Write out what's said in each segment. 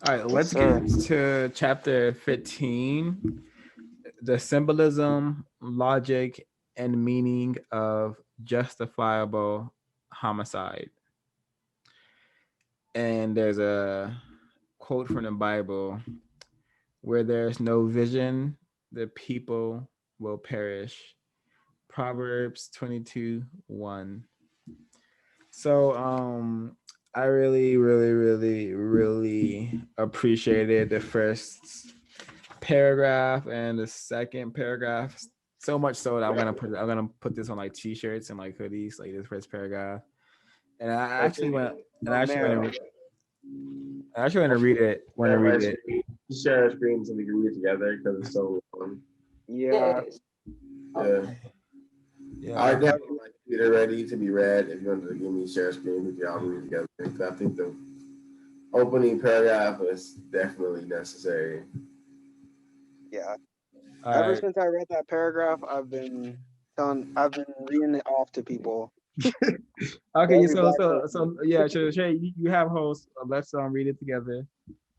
All right, Yes, let's sir. get to chapter 15, the symbolism, logic, and meaning of justifiable homicide. And there's a quote from the Bible: where there's no vision, the people will perish. Proverbs 22:1. So I really appreciated the first paragraph and the second paragraph, so much so that I'm gonna put this on like t-shirts and like hoodies, like this first paragraph. And I actually went and Oh man. I actually want to read it. Want to Share read my it. screen. Share our screen so we can read it together because it's so long. Yeah. Yeah. I Yeah. definitely like it ready to be read. If you want to give me share screen, we can all read it together. Because I think the opening paragraph is definitely necessary. Yeah. All Ever right. since I read that paragraph, I've been reading it off to people. Okay. Every So black so person. yeah. Shay, you have hosts. Let's read it together.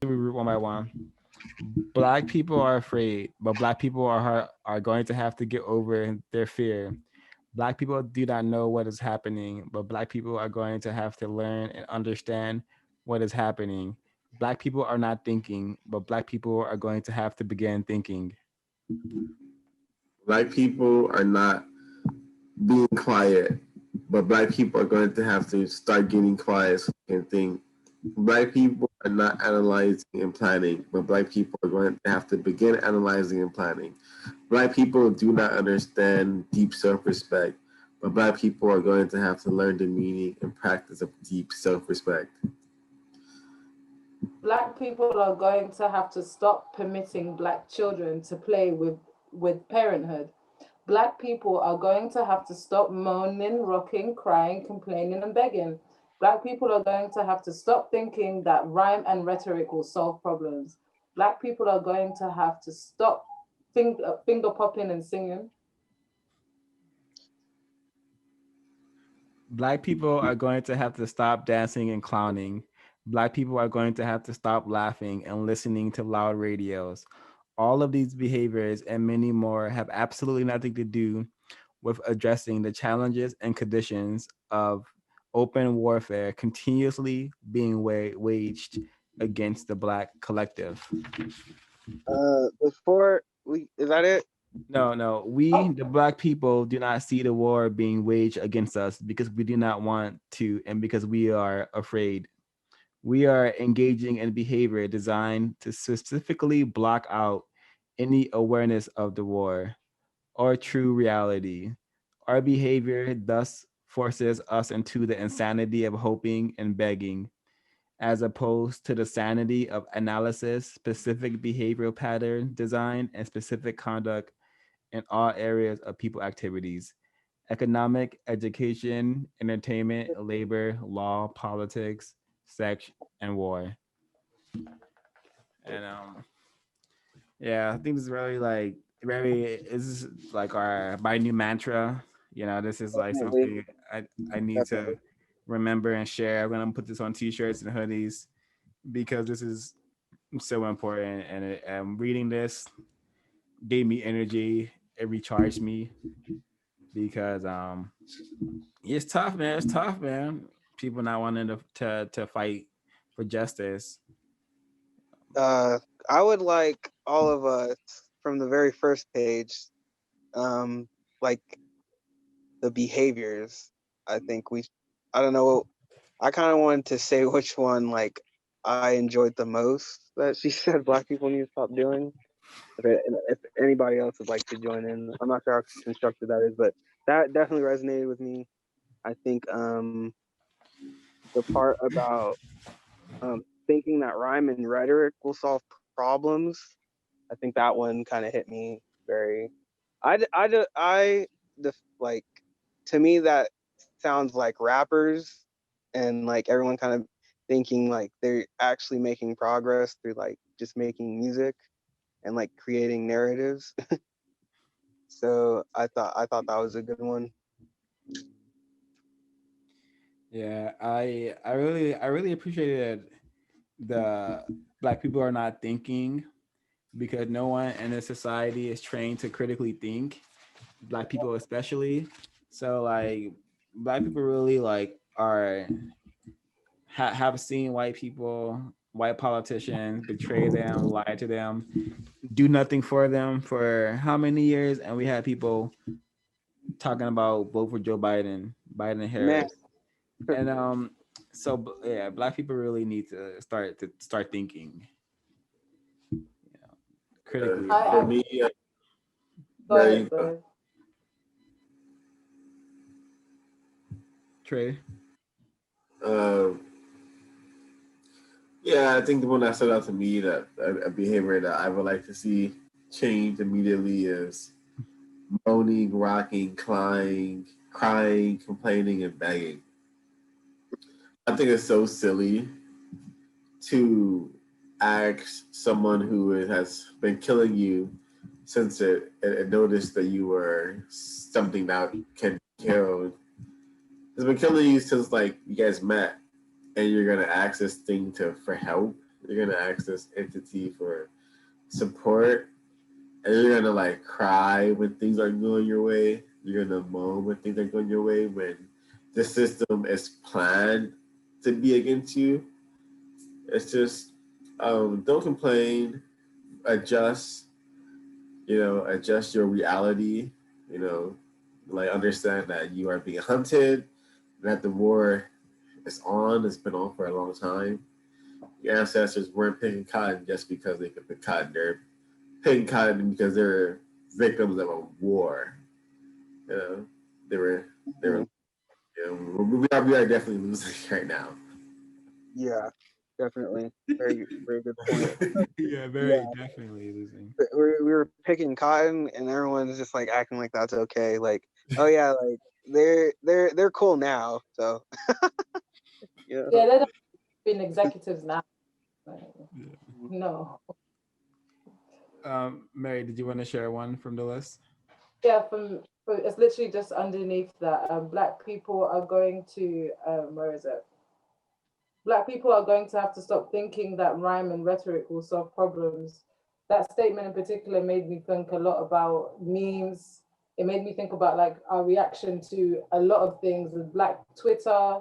We read one by one. Black people are afraid, but black people are going to have to get over their fear. Black people do not know what is happening, but black people are going to have to learn and understand what is happening. Black people are not thinking, but black people are going to have to begin thinking. Black people are not being quiet, but black people are going to have to start getting quiet so they can think. Black people are not analyzing and planning, but black people are going to have to begin analyzing and planning. Black people do not understand deep self respect, but black people are going to have to learn the meaning and practice of deep self respect. Black people are going to have to stop permitting black children to play with parenthood. Black people are going to have to stop moaning, rocking, crying, complaining, and begging. Black people are going to have to stop thinking that rhyme and rhetoric will solve problems. Black people are going to have to stop finger popping and singing. Black people are going to have to stop dancing and clowning. Black people are going to have to stop laughing and listening to loud radios. All of these behaviors and many more have absolutely nothing to do with addressing the challenges and conditions of open warfare continuously being waged against the Black collective. Before we is that it? No, no, we, the Black people, do not see the war being waged against us because we do not want to and because we are afraid. We are engaging in behavior designed to specifically block out any awareness of the war or true reality. Our behavior thus forces us into the insanity of hoping and begging, as opposed to the sanity of analysis, specific behavioral pattern design, and specific conduct in all areas of people activities: economic, education, entertainment, labor, law, politics, sex, and war. And yeah, I think this is really like this is like my new mantra. You know, this is like Definitely, something I need to definitely. remember and share. I'm gonna put this on t-shirts and hoodies because this is so important. And reading this gave me energy. It recharged me because it's tough, man. It's tough, man. People not wanting to fight for justice. Uh, I would like all of us from the very first page, um, like the behaviors. I think we, I don't know. I kind of wanted to say which one like I enjoyed the most that she said black people need to stop doing. If anybody else would like to join in, I'm not sure how constructed that is, but that definitely resonated with me. I think the part about thinking that rhyme and rhetoric will solve problems. I think that one kind of hit me very. The like to me that sounds like rappers and like everyone kind of thinking like they're actually making progress through like just making music and like creating narratives. So I thought that was a good one. Yeah, I really appreciated the Black people are not thinking because no one in the society is trained to critically think, Black people especially. So like Black people really like are have seen white people, white politicians betray them, lie to them, do nothing for them for how many years, and we had people talking about vote for Joe Biden, Biden and Man, Harris, and so yeah, Black people really need to start thinking, critically. For I me, go ahead, go ahead. Trey. um, yeah, I think the one that stood out to me that a behavior that I would like to see change immediately is moaning, rocking, crying, complaining, and begging. I think it's so silly to ask someone who has been killing you since it noticed that you were something that can be killed. It's been killing you since like you guys met, and you're gonna ask this thing for help. You're gonna ask this entity for support, and you're gonna like cry when things aren't going your way. You're gonna moan when things aren't going your way. When the system is planned to be against you, it's just don't complain. Adjust. Adjust your reality. Like understand that you are being hunted. That the war is on. It's been on for a long time. Your ancestors weren't picking cotton just because they could pick cotton. They're picking cotton because they're victims of a war. You know, they were. We are definitely losing right now. yeah, definitely. Very, very good point. Yeah, Yeah, very definitely losing. we were picking cotton, and everyone's just like acting like that's okay. Like, oh yeah, like they're cool now. So yeah. Yeah, they're being executives now. No. Mary, did you want to share one from the list? Yeah, it's literally just underneath that. Black people are going to where is it? Black people are going to have to stop thinking that rhyme and rhetoric will solve problems. That statement in particular made me think a lot about memes. It made me think about like our reaction to a lot of things with Black Twitter,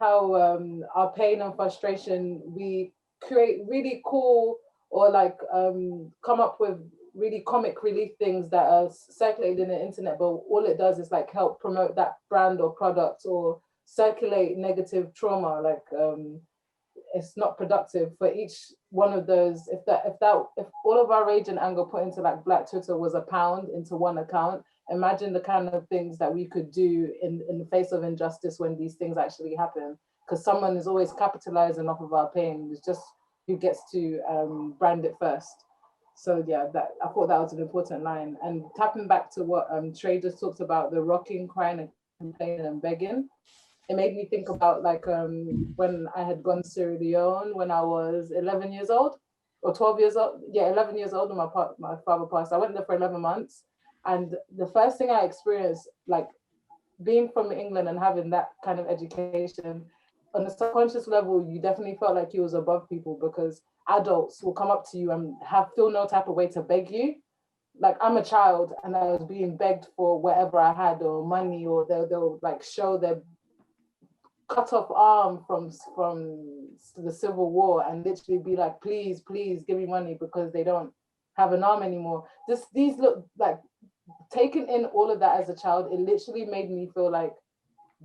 how our pain and frustration, we create really cool or like come up with really comic relief things that are circulated in the internet, but all it does is like help promote that brand or product or circulate negative trauma. Like it's not productive for each one of those. If all of our rage and anger put into like Black Twitter was a pound into one account, imagine the kind of things that we could do in the face of injustice when these things actually happen, because someone is always capitalizing off of our pain. It's just who gets to brand it first. So yeah, that I thought that was an important line. And tapping back to what Trey just talked about, the rocking, crying, and complaining and begging, it made me think about like when I had gone to Sierra Leone when I was 11 years old or 12 years old. Yeah, 11 years old when my father passed. I went there for 11 months. And the first thing I experienced, like being from England and having that kind of education, on a subconscious level, you definitely felt like you was above people because adults will come up to you and feel no type of way to beg you. Like I'm a child and I was being begged for whatever I had or money, or they'll like show their cut off arm from the Civil War and literally be like, please, please give me money because they don't have an arm anymore. These look like taking in all of that as a child, it literally made me feel like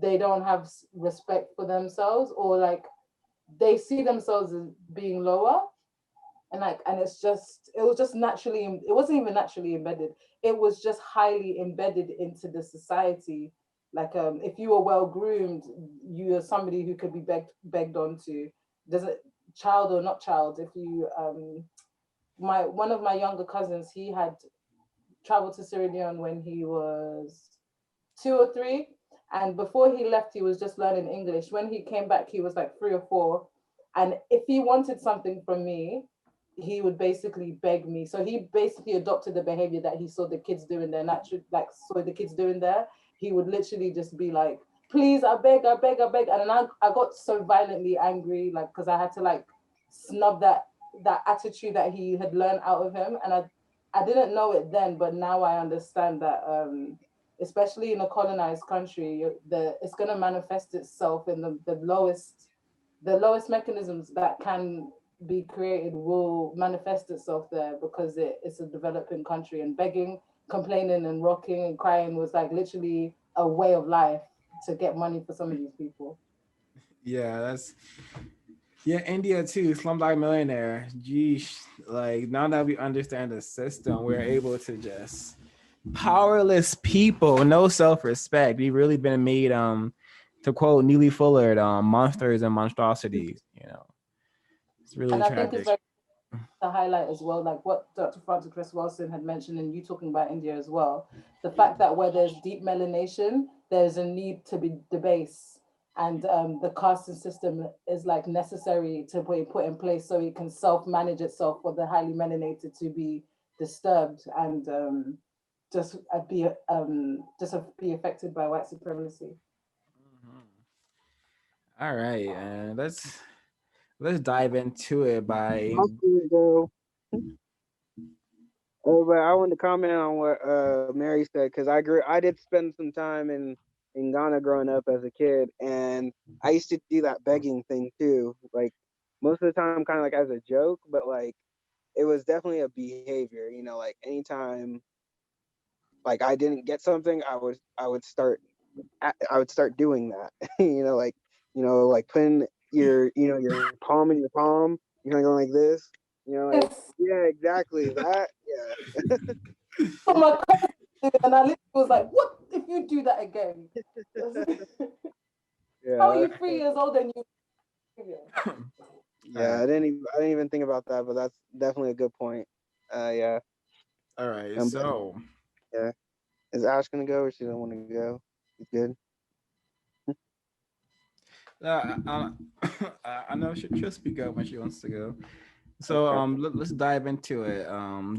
they don't have respect for themselves, or like they see themselves as being lower. And it was just naturally, it wasn't even naturally embedded, it was just highly embedded into the society. Like if you were well groomed, you are somebody who could be begged onto. Does it child or not child? If you one of my younger cousins, he had traveled to Sierra Leone when he was 2 or 3, and before he left he was just learning English. When he came back he was like 3 or 4, and if he wanted something from me he would basically beg me. So he basically adopted the behavior that he saw the kids doing there, naturally, like saw the kids doing there. He would literally just be like, please, I beg, I beg, I beg. And then I got so violently angry, like, because I had to like snub that attitude that he had learned out of him. And I didn't know it then, but now I understand that especially in a colonized country, it's going to manifest itself in the lowest mechanisms that can be created will manifest itself there, because it's a developing country, and begging, complaining and rocking and crying was like literally a way of life to get money for some of these people. Yeah, India too, Slumdog Millionaire. Geesh, like now that we understand the system, we're able to just powerless people, no self-respect. We've really been made, to quote Neely Fuller, monsters and monstrosities. It's really And I tragic. think it's very to highlight as well, like what Dr. Francis Cress Welsing had mentioned, and you talking about India as well, the fact that where there's deep melanation, there's a need to be debased, and the casting system is like necessary to be put in place so it can self-manage itself for the highly melanated to be disturbed and just be affected by white supremacy. All right, and let's dive into it by. Oh, but I wanted to comment on what Mary said, because I did spend some time in Ghana growing up as a kid, and I used to do that begging thing too. Like most of the time, kind of like as a joke, but like it was definitely a behavior. Like anytime like I didn't get something, I would start doing that. Like putting your palm in your palm, you're going like this. Like yeah, exactly that. Yeah. Oh my God. And I literally was like, what if you do that again? Yeah. How are you 3 years old and you? Yeah, I didn't even think about that, but that's definitely a good point. Yeah. All right, so yeah, is Ash gonna go, or she don't want to go? He's good. I know she'll speak up when she wants to go. So let's dive into it.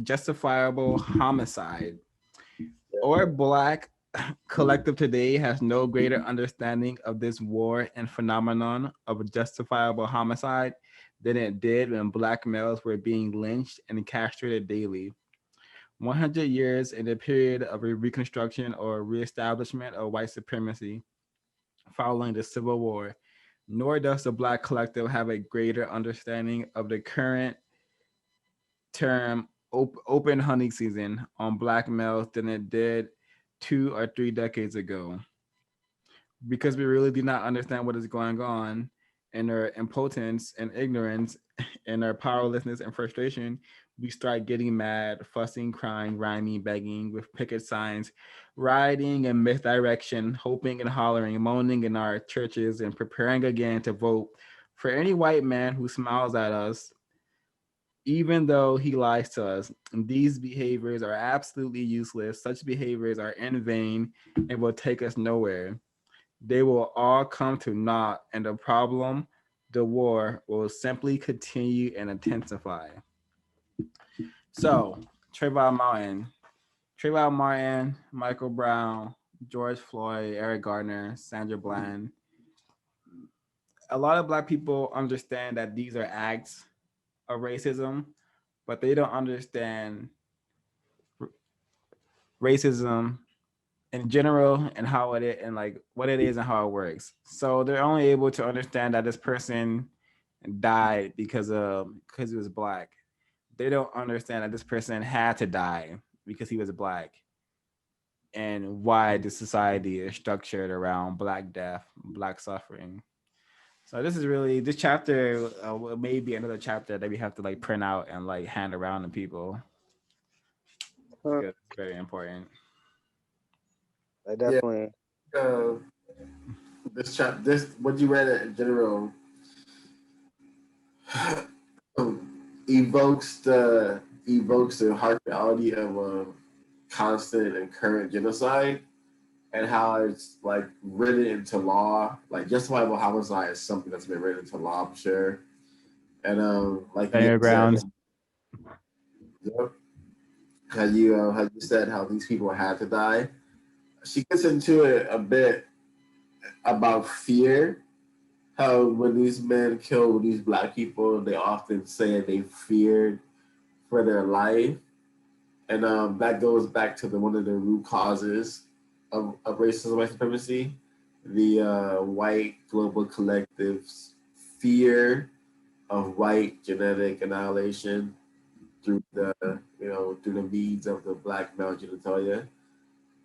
Justifiable homicide. Our Black collective today has no greater understanding of this war and phenomenon of justifiable homicide than it did when Black males were being lynched and castrated daily. 100 years in the period of a reconstruction or reestablishment of white supremacy following the Civil War, nor does the Black collective have a greater understanding of the current term open hunting season on Black males than it did 2 or 3 decades ago. Because we really do not understand what is going on, and our impotence and ignorance and our powerlessness and frustration, we start getting mad, fussing, crying, rhyming, begging with picket signs, rioting and misdirection, hoping and hollering, moaning in our churches, and preparing again to vote for any white man who smiles at us, even though he lies to us. These behaviors are absolutely useless. Such behaviors are in vain and will take us nowhere. They will all come to naught, and the war, will simply continue and intensify. So, Trayvon Martin, Michael Brown, George Floyd, Eric Gardner, Sandra Bland. A lot of Black people understand that these are acts of racism, but they don't understand racism in general and how it is, and like what it is and how it works. So they're only able to understand that this person died because he was Black. They don't understand that this person had to die because he was Black, and why the society is structured around Black death, Black suffering. So this chapter may be another chapter that we have to like print out and like hand around to people. It's very important. I definitely. This what you read in general evokes the harsh reality of a constant and current genocide, and how it's like written into law. Like justifiable homicide is something that's been written into law, I'm sure. And like you grounds. Yep. How you said how these people had to die. She gets into it a bit about fear, how when these men kill these black people, they often say they feared for their life, and that goes back to one of the root causes of racism and white supremacy, the white global collective's fear of white genetic annihilation through the through the means of the black male genitalia.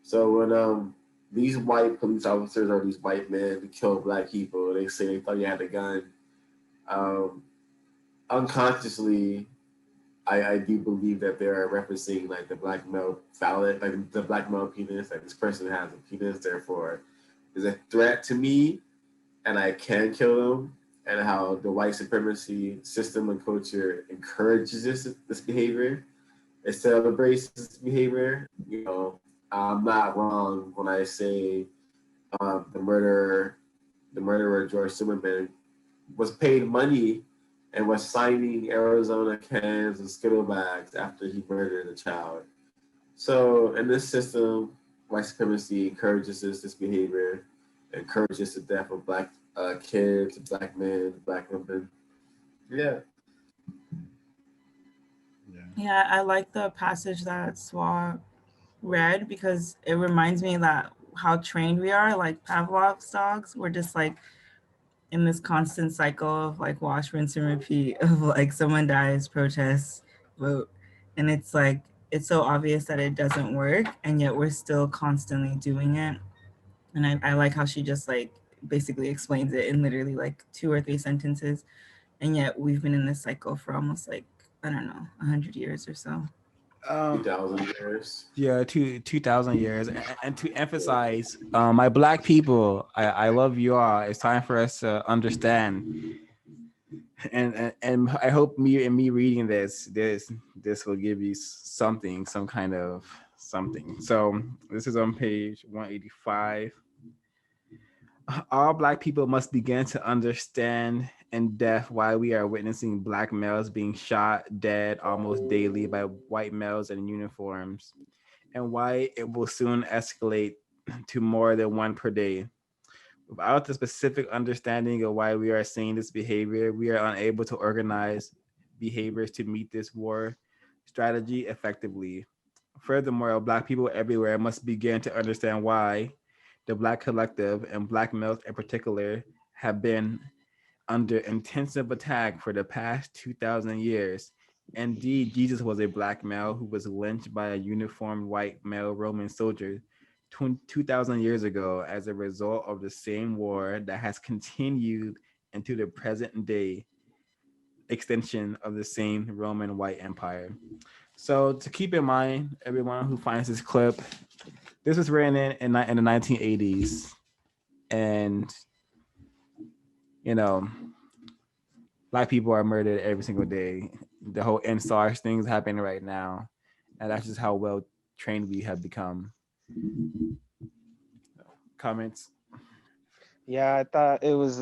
So when these white police officers or these white men kill black people, they say they thought you had a gun. Um, Unconsciously, I do believe that they are referencing like the black male phallus, like the black male penis. Like this person has a penis, therefore is a threat to me, and I can kill them. And how the white supremacy system and culture encourages this behavior instead of embracing this behavior. I'm not wrong when I say the murderer George Zimmerman was paid money and was signing Arizona cans and Skittle bags after he murdered a child. So in this system, white supremacy encourages this behavior, encourages the death of black kids, black men, black women. Yeah. Yeah, I like the passage that Swa read because it reminds me that how trained we are, like Pavlov's dogs. We're just like in this constant cycle of like wash, rinse, and repeat of like someone dies, protest, vote. And it's like, it's so obvious that it doesn't work. And yet we're still constantly doing it. And I like how she just like basically explains it in literally like 2 or 3 sentences. And yet we've been in this cycle for almost like, I don't know, 100 years or so. 2,000 years. Yeah, 2,000 years. And to emphasize, my black people, I love you all. It's time for us to understand. And I hope me reading this will give you something, some kind of something. So this is on page 185. All black people must begin to understand in depth why we are witnessing black males being shot dead almost daily by white males in uniforms, and why it will soon escalate to more than one per day. Without the specific understanding of why we are seeing this behavior, we are unable to organize behaviors to meet this war strategy effectively. Furthermore, black people everywhere must begin to understand why the black collective and black males in particular have been under intensive attack for the past 2,000 years. Indeed, Jesus was a black male who was lynched by a uniformed white male Roman soldier 2,000 years ago as a result of the same war that has continued into the present day extension of the same Roman white empire. So to keep in mind, everyone who finds this clip, this was written in the 1980s, and black people are murdered every single day. The whole NSARS thing is happening right now, and that's just how well trained we have become. Comments? Yeah, I thought it was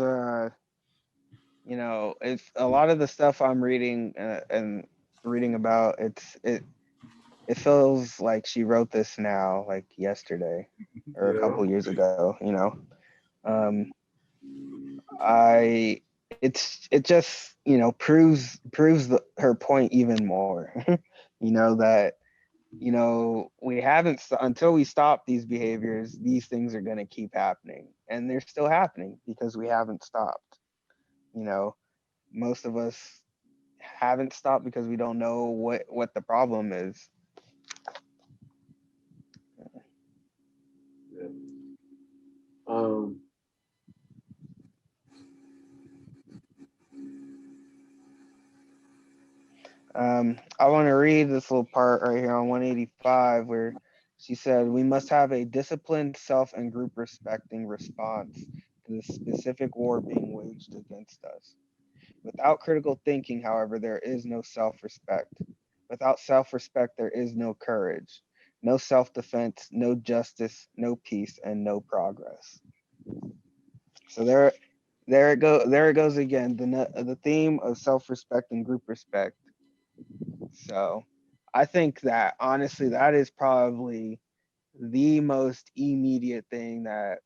if a lot of the stuff I'm reading and reading about, it feels like she wrote this now, like yesterday or a couple years ago. It just proves her point even more. That we haven't until we stop these behaviors, these things are going to keep happening, and they're still happening because we haven't stopped. Most of us haven't stopped because we don't know what the problem is. Yeah. I want to read this little part right here on 185 where she said, "We must have a disciplined, self and group respecting response to the specific war being waged against us. Without critical thinking, however, there is no self-respect. Without self-respect, there is no courage, no self-defense, no justice, no peace, and no progress." So there it goes again, the theme of self-respect and group respect. So I think that honestly, that is probably the most immediate thing that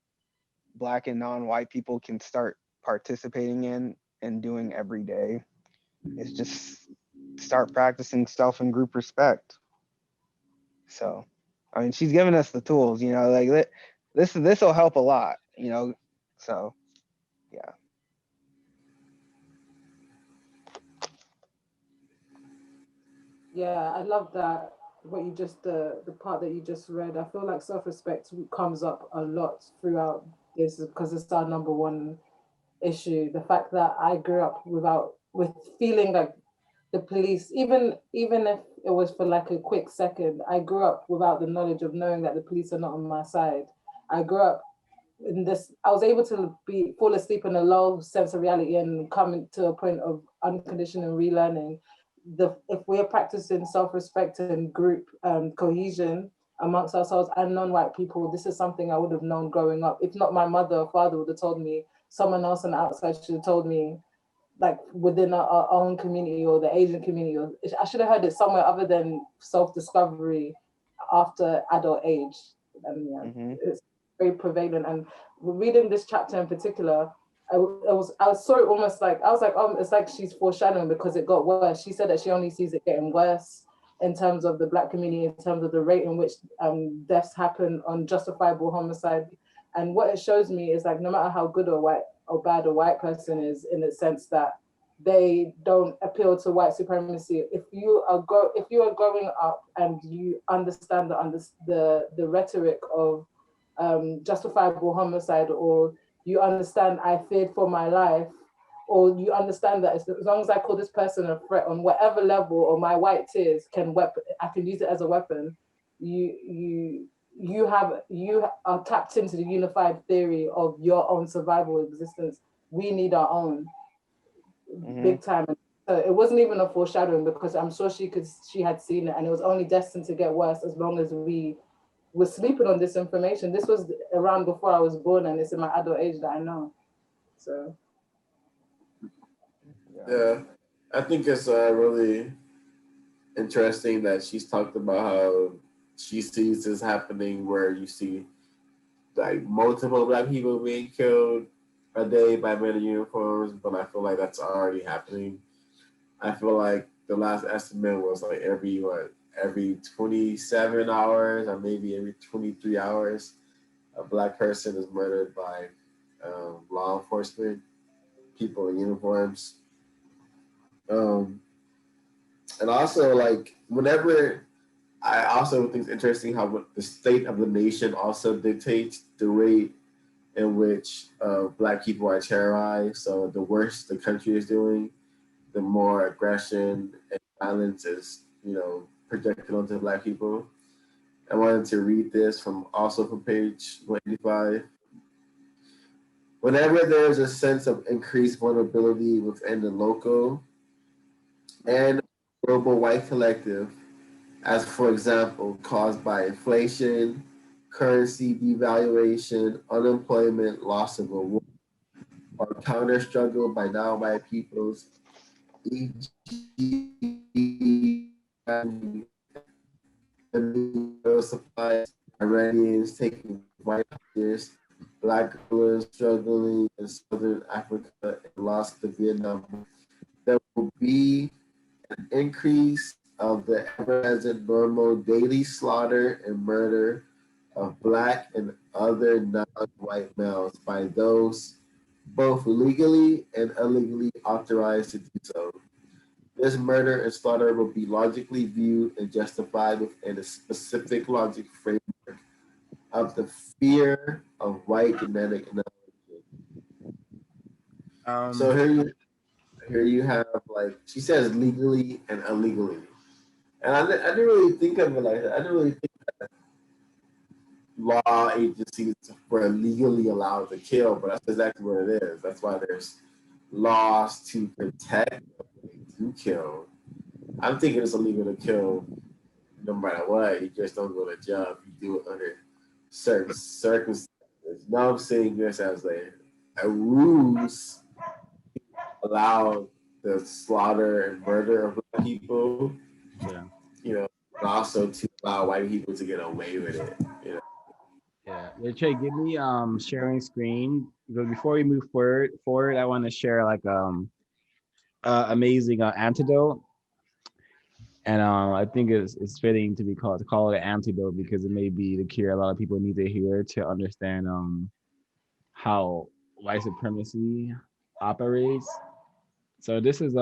Black and non-white people can start participating in and doing every day is just start practicing self and group respect. So, I mean, she's giving us the tools, you know, like this will help a lot, you know. So, yeah. Yeah, I love that. What you just the part that you just read. I feel like self-respect comes up a lot throughout this because it's our number one issue. The fact that I grew up with feeling like the police, even if it was for like a quick second, I grew up without the knowledge of knowing that the police are not on my side. I grew up in this. I was able to fall asleep in a low sense of reality and come to a point of unconditional relearning. If we're practicing self-respect and group cohesion amongst ourselves and non-white people, this is something I would have known growing up. If not my mother or father would have told me, someone else on the outside should have told me, like within our own community or the Asian community. Or I should have heard it somewhere other than self-discovery after adult age. And yeah, it's very prevalent. And reading this chapter in particular, I saw it almost like I was like, oh, it's like she's foreshadowing because it got worse. She said that she only sees it getting worse in terms of the Black community, in terms of the rate in which deaths happen on justifiable homicide. And what it shows me is like no matter how good or bad a white person is, in the sense that they don't appeal to white supremacy. If you are growing up and you understand the rhetoric of justifiable homicide, or you understand I feared for my life, or you understand that as long as I call this person a threat on whatever level, or my white tears I can use it as a weapon. You are tapped into the unified theory of your own survival existence. We need our own, big time. So it wasn't even a foreshadowing because I'm sure she had seen it, and it was only destined to get worse as long as we were sleeping on this information. This was around before I was born, and it's in my adult age that I know. So yeah, I think it's really interesting that she's talked about how she sees this happening where you see like multiple Black people being killed a day by men in uniforms, but I feel like that's already happening. I feel like the last estimate was like every 27 hours or maybe every 23 hours, a Black person is murdered by law enforcement, people in uniforms. And also, like, whenever I also think it's interesting how the state of the nation also dictates the rate in which Black people are terrorized. So the worse the country is doing, the more aggression and violence is, projected onto Black people. I wanted to read this from page 185. Whenever there is a sense of increased vulnerability within the local and global white collective, as for example, caused by inflation, currency devaluation, unemployment, loss of a war, or counter struggle by non-white peoples, e.g., supplies, Iranians taking white years, Black guerrillas struggling in Southern Africa and lost the Vietnam War. There will be an increase of the ever-present normal daily slaughter and murder of Black and other non-white males by those both legally and illegally authorized to do so. This murder and slaughter will be logically viewed and justified within a specific logic framework of the fear of white genetic annihilation. So here you have, like, she says legally and illegally. And I didn't really think of it like that. I didn't really think that law agencies were legally allowed to kill, but that's exactly what it is. That's why there's laws to protect when they do kill. I'm thinking it's illegal to kill no matter what. You just don't go to jail. You do it under certain circumstances. Now I'm saying this as a ruse to allow the slaughter and murder of Black people. Yeah. And also to allow white people to get away with it. Yeah, Trey, give me sharing screen. But before we move forward, I want to share like amazing antidote. And I think it's fitting to be called to call it an antidote because it may be the cure a lot of people need to hear to understand how white supremacy operates. So this is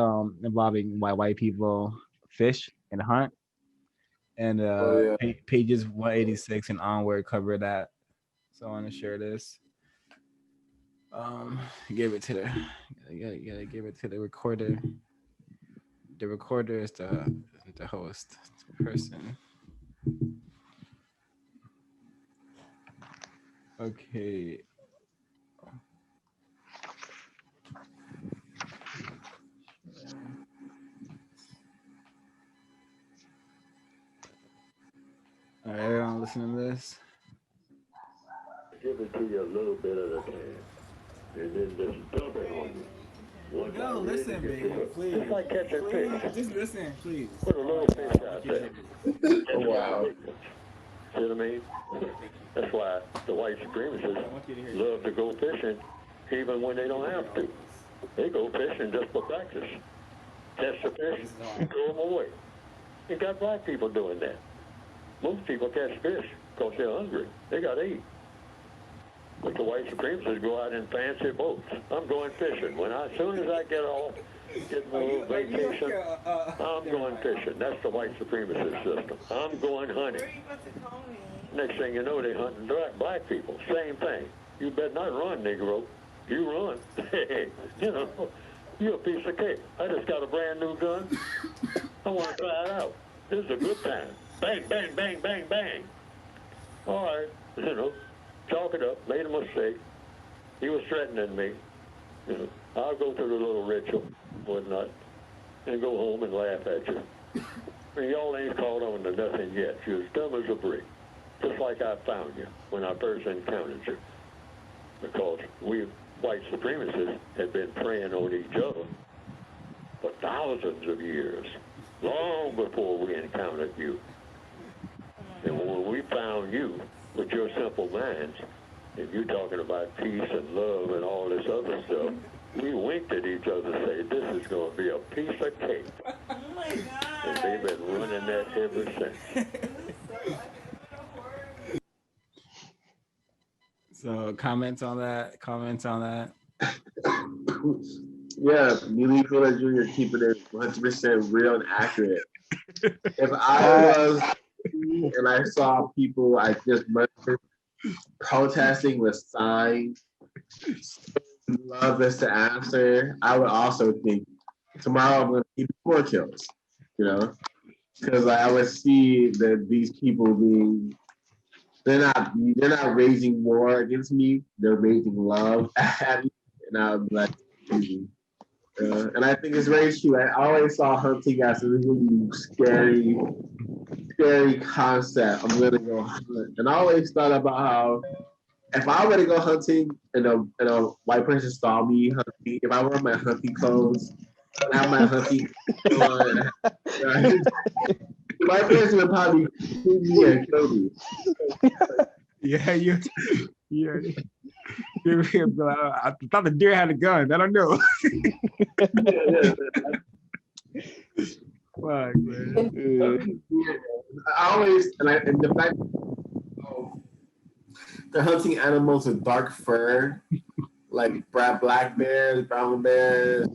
involving why white people fish and hunt, and Oh yeah. pages 186 and onward cover that. So I want to share this. Um, give it to gotta give it to the recorder. The recorder is the host person. Okay. All right, everyone, listen to this. Give it to you a little bit at a time, and then just dump it on you. Once No, I'm ready to listen, get baby, to it. please. It's like catching fish. Just listen, please. Put a little fish out there. Oh, wow. See what I mean? That's why the white supremacists love to go fishing even when they don't have to. They go fishing just for practice. Catch the fish, throw them away. You got black people doing that. Most people catch fish because they're hungry. They got to eat. But the white supremacists go out in fancy boats. I'm going fishing. As soon as I get off, get my little vacation, I'm going fishing. That's the white supremacist system. I'm going hunting. Next thing you know, they hunting black people. Same thing. You better not run, Negro. You run. You know, you're a piece of cake. I just got a brand new gun. I want to try it out. This is a good time. Bang, bang, bang, bang, bang. All right, you know. Chalk it up, made a mistake. He was threatening me. You know, I'll go through the little ritual, whatnot, and go home and laugh at you. And y'all ain't caught on to nothing yet. You're as dumb as a brick, just like I found you when I first encountered you. Because we white supremacists had been preying on each other for thousands of years, long before we encountered you. And when we found you, with your simple minds, and you talking about peace and love and all this other stuff, we winked at each other and said, this is going to be a piece of cake. Oh my God. And they've been running that ever since. So comments on that. Yeah, Neely Fuller Jr. keeping it 100% real and accurate. If I was and I saw people I just murdered protesting with signs, love is the answer, I would also think tomorrow I'm going to keep more kills, you know, because I would see that these people they're not raising war against me, they're raising love at me, and I would be like, and I think it's very true. I always saw hunting as a really scary concept. I'm gonna go hunt, and I always thought about how if I were to go hunting and a white person saw me hunting, if I wear my hunting clothes and have my hunting on, the white person would probably shoot me and kill me. Yeah, I thought the deer had a gun. I don't know. Fuck, man. I always and the fact they're hunting animals with dark fur, like black bears, brown bears,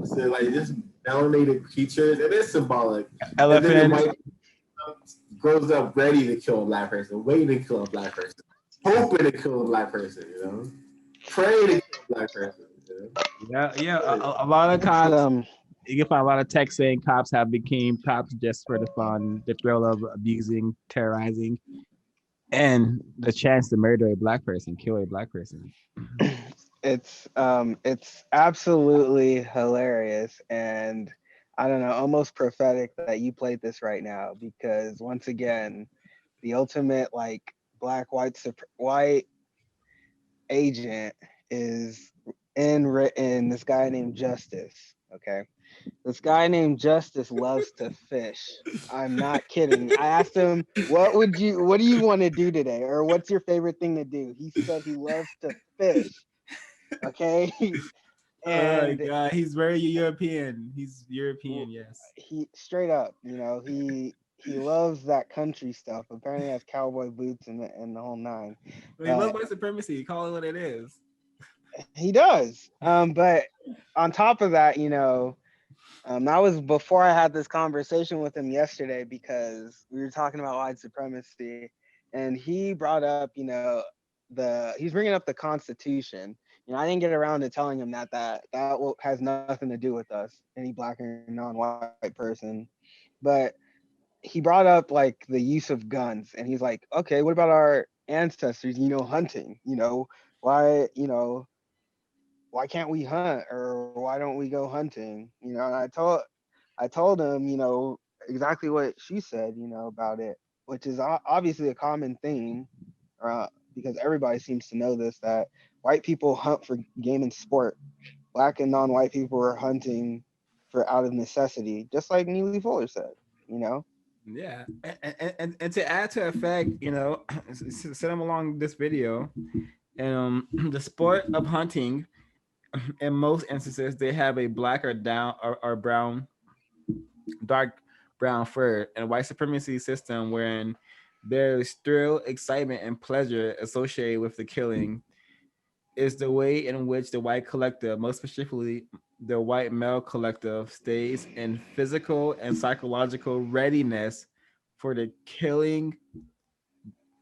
so like just melanated creatures. It is symbolic. Elephant. And then the white grows up ready to kill a black person, waiting to kill a black person, hoping to kill a black person, you know, praying to kill a black person. You know? Yeah. A lot of cops. You can find a lot of texts saying cops have became cops just for the fun, the thrill of abusing, terrorizing, and the chance to murder a black person, kill a black person. It's absolutely hilarious, and I don't know, almost prophetic that you played this right now, because once again, the ultimate like black white agent is in this guy named Justice. Okay, This guy named Justice loves to fish. I'm not kidding. I asked him, what do you want to do today? Or what's your favorite thing to do? He said he loves to fish. Okay. Oh And God, he's very European. He's European, yes. he straight up, he loves that country stuff. Apparently has cowboy boots and the whole nine. He loves But white supremacy. Call it what it is. he does. But on top of that, that was before I had this conversation with him yesterday, because we were talking about white supremacy, and he brought up, he's bringing up the Constitution. I didn't get around to telling him that has nothing to do with us, any black or non-white person. But he brought up like the use of guns, and he's like, okay, what about our ancestors? Hunting. Why? Why can't we hunt, or why don't we go hunting? And I told him, exactly what she said, about it, which is obviously a common theme, because everybody seems to know this, that white people hunt for game and sport. Black and non-white people are hunting for out of necessity, just like Neely Fuller said, Yeah, and to add to effect, send them along this video, the sport of hunting, in most instances, they have a black or down or brown, dark brown fur, and white supremacy system wherein there is thrill, excitement, and pleasure associated with the killing is the way in which the white collective, most specifically the white male collective, stays in physical and psychological readiness for the killing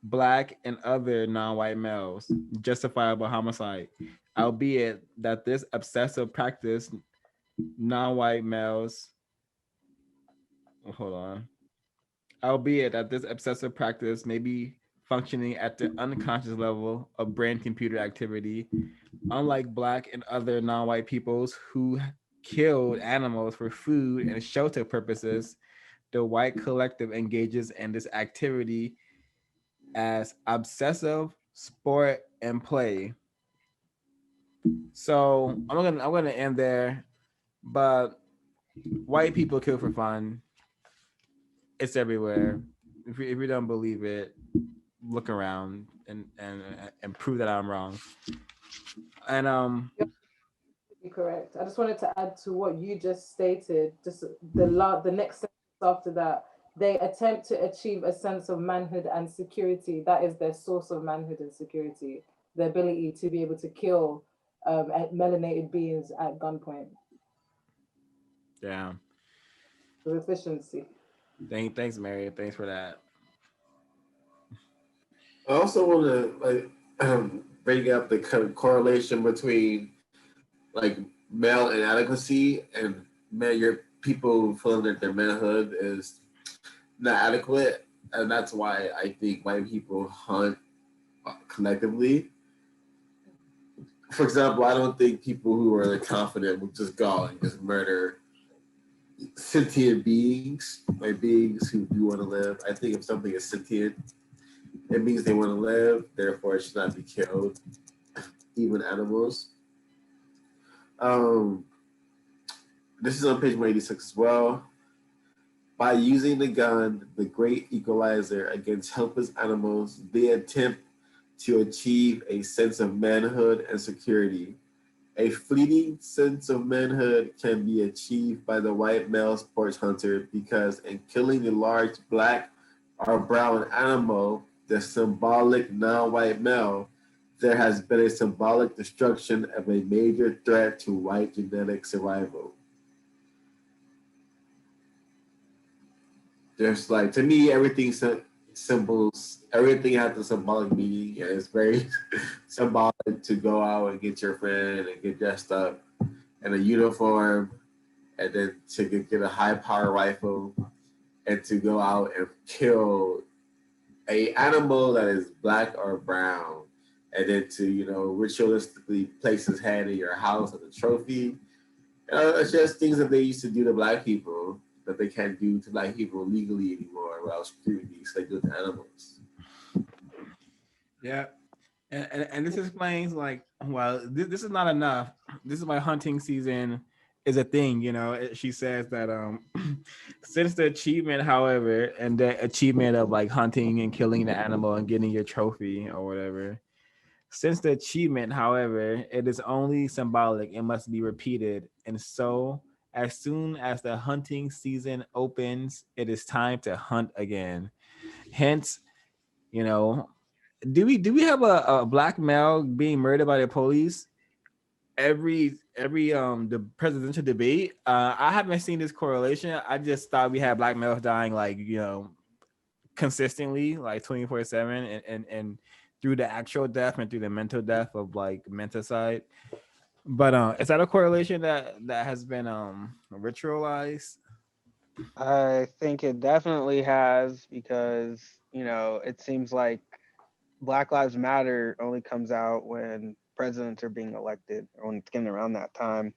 black and other non-white males. Justifiable homicide. Albeit that this obsessive practice, non-white males, hold on. Albeit that this obsessive practice may be functioning at the unconscious level of brain computer activity, unlike black and other non-white peoples who killed animals for food and shelter purposes, the white collective engages in this activity as obsessive sport and play. So I'm gonna end there, but white people kill for fun. It's everywhere. If you don't believe it, look around and prove that I'm wrong. And You're correct. I just wanted to add to what you just stated. Just the next sentence after that, they attempt to achieve a sense of manhood and security. That is their source of manhood and security. The ability to be able to kill melanated beings at gunpoint yeah, with efficiency. thanks, Mary. Thanks for that. I also want to bring up the kind of correlation between like male inadequacy and your people feeling that their manhood is not adequate, and that's why I think white people hunt collectively. For example, I don't think people who are confident will just go out and just murder sentient beings, like beings who do want to live. I think if something is sentient, it means they want to live, therefore it should not be killed, even animals. Um, this is on page 186 as well. By using the gun, the great equalizer against helpless animals, they attempt to achieve a sense of manhood and security. A fleeting sense of manhood can be achieved by the white male sports hunter because in killing the large black or brown animal, the symbolic non-white male, there has been a symbolic destruction of a major threat to white genetic survival. There's like, to me, everything symbols, everything has a symbolic meaning, and it's very symbolic to go out and get your friend and get dressed up in a uniform, and then to get a high power rifle and to go out and kill a animal that is black or brown, and then to ritualistically place his head in your house as a trophy. It's just things that they used to do to black people that they can't do to black people legally anymore without scrutiny, so they do it to animals. Yeah, and this explains, like, well, this is not enough. This is why hunting season is a thing, you know. She says that since the achievement, however, and the achievement of like hunting and killing the animal and getting your trophy or whatever, since the achievement, however, it is only symbolic, it must be repeated. And so as soon as the hunting season opens, it is time to hunt again. Hence, you know, do we have a black male being murdered by the police every the presidential debate? I haven't seen this correlation. I just thought we had black males dying like, you know, consistently, like 24/7, and through the actual death and through the mental death of like menticide. But is that a correlation that has been ritualized? I think it definitely has, because, you know, it seems like Black Lives Matter only comes out when presidents are being elected, or when it's getting around that time.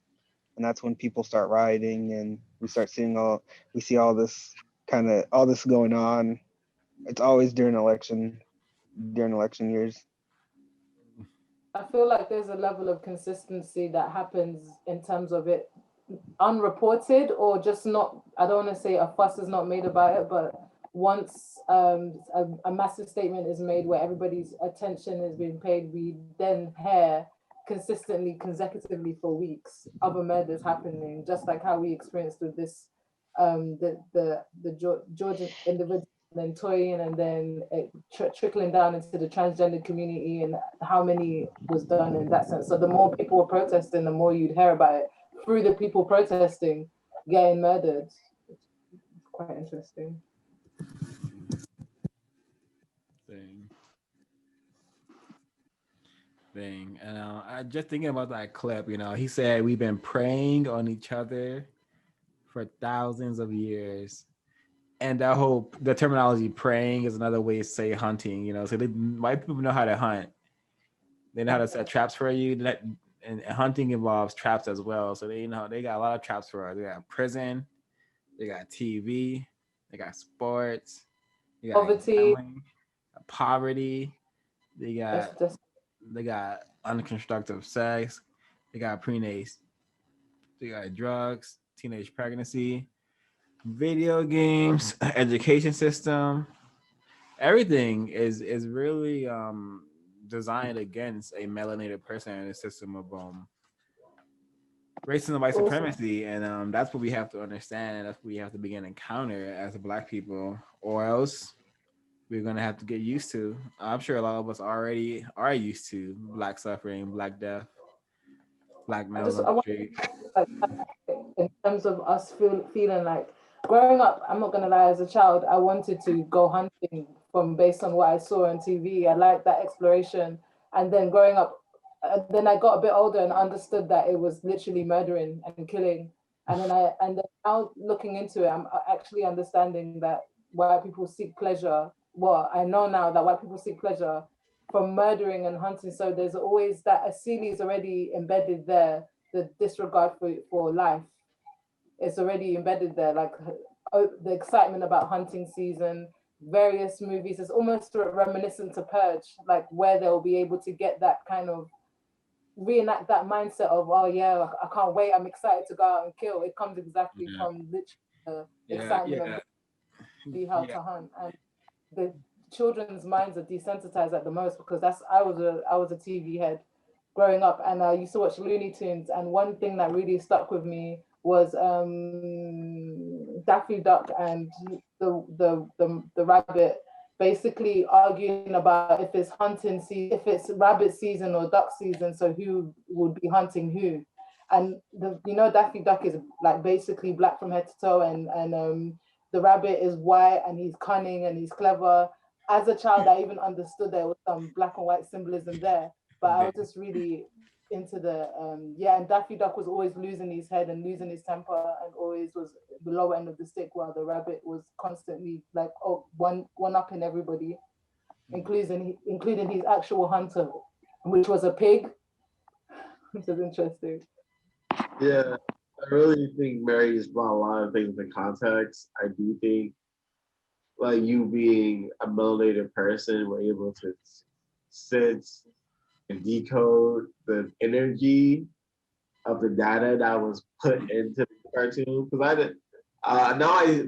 And that's when people start rioting, and we see all this going on. It's always during election years. I feel like there's a level of consistency that happens in terms of it unreported, or just not, I don't want to say a fuss is not made about it, but once a massive statement is made where everybody's attention is being paid, we then hear consistently, consecutively for weeks, other murders happening, just like how we experienced with this, the Georgian individual, and then toying, and then it trickling down into the transgender community, and how many was done in that sense. So the more people were protesting, the more you'd hear about it through the people protesting getting murdered. It's quite interesting. Thing. And I just thinking about that clip, you know, he said we've been preying on each other for thousands of years. And that whole the terminology preying is another way to say hunting, you know. So white people know how to hunt. They know how to set traps for you. And hunting involves traps as well. So they know they got a lot of traps for us. They got prison, they got TV, they got sports, they got Poverty, gambling, poverty, they got they got unconstructive sex, they got prenates, they got drugs, teenage pregnancy, video games, education system. Everything is really designed against a melanated person in a system of racism and white supremacy, and that's what we have to understand, and that's what we have to begin to counter as Black people, or else we're gonna have to get used to. I'm sure a lot of us already are used to Black suffering, Black death, Black males on I the want, street. like, in terms of us feeling like growing up, I'm not gonna lie, as a child, I wanted to go hunting from based on what I saw on TV. I liked that exploration. And then growing up, then I got a bit older and understood that it was literally murdering and killing. And then now looking into it, I'm actually understanding that white people seek pleasure. Well, I know now that white people seek pleasure from murdering and hunting. So there's always that asili is already embedded there, the disregard for life. It's already embedded there, like the excitement about hunting season, various movies. It's almost reminiscent to Purge, like where they'll be able to get that kind of reenact that mindset of, oh yeah, I can't wait, I'm excited to go out and kill. It comes exactly from literally the excitement of see how to hunt. And the children's minds are desensitized at the most, because I was a TV head growing up, and I used to watch Looney Tunes, and one thing that really stuck with me was Daffy Duck and the rabbit basically arguing about if it's hunting season, if it's rabbit season or duck season, so who would be hunting who. And Daffy Duck is like basically black from head to toe, and the rabbit is white, and he's cunning and he's clever. As a child, I even understood there was some black and white symbolism there, but I was just really into the and Daffy Duck was always losing his head and losing his temper, and always was the lower end of the stick, while the rabbit was constantly like one up in everybody, including his actual hunter, which was a pig, which is interesting. Yeah, I really think Mary's brought a lot of things in context. I do think, like, you being a melanated person, were able to sense and decode the energy of the data that was put into the cartoon. Because I did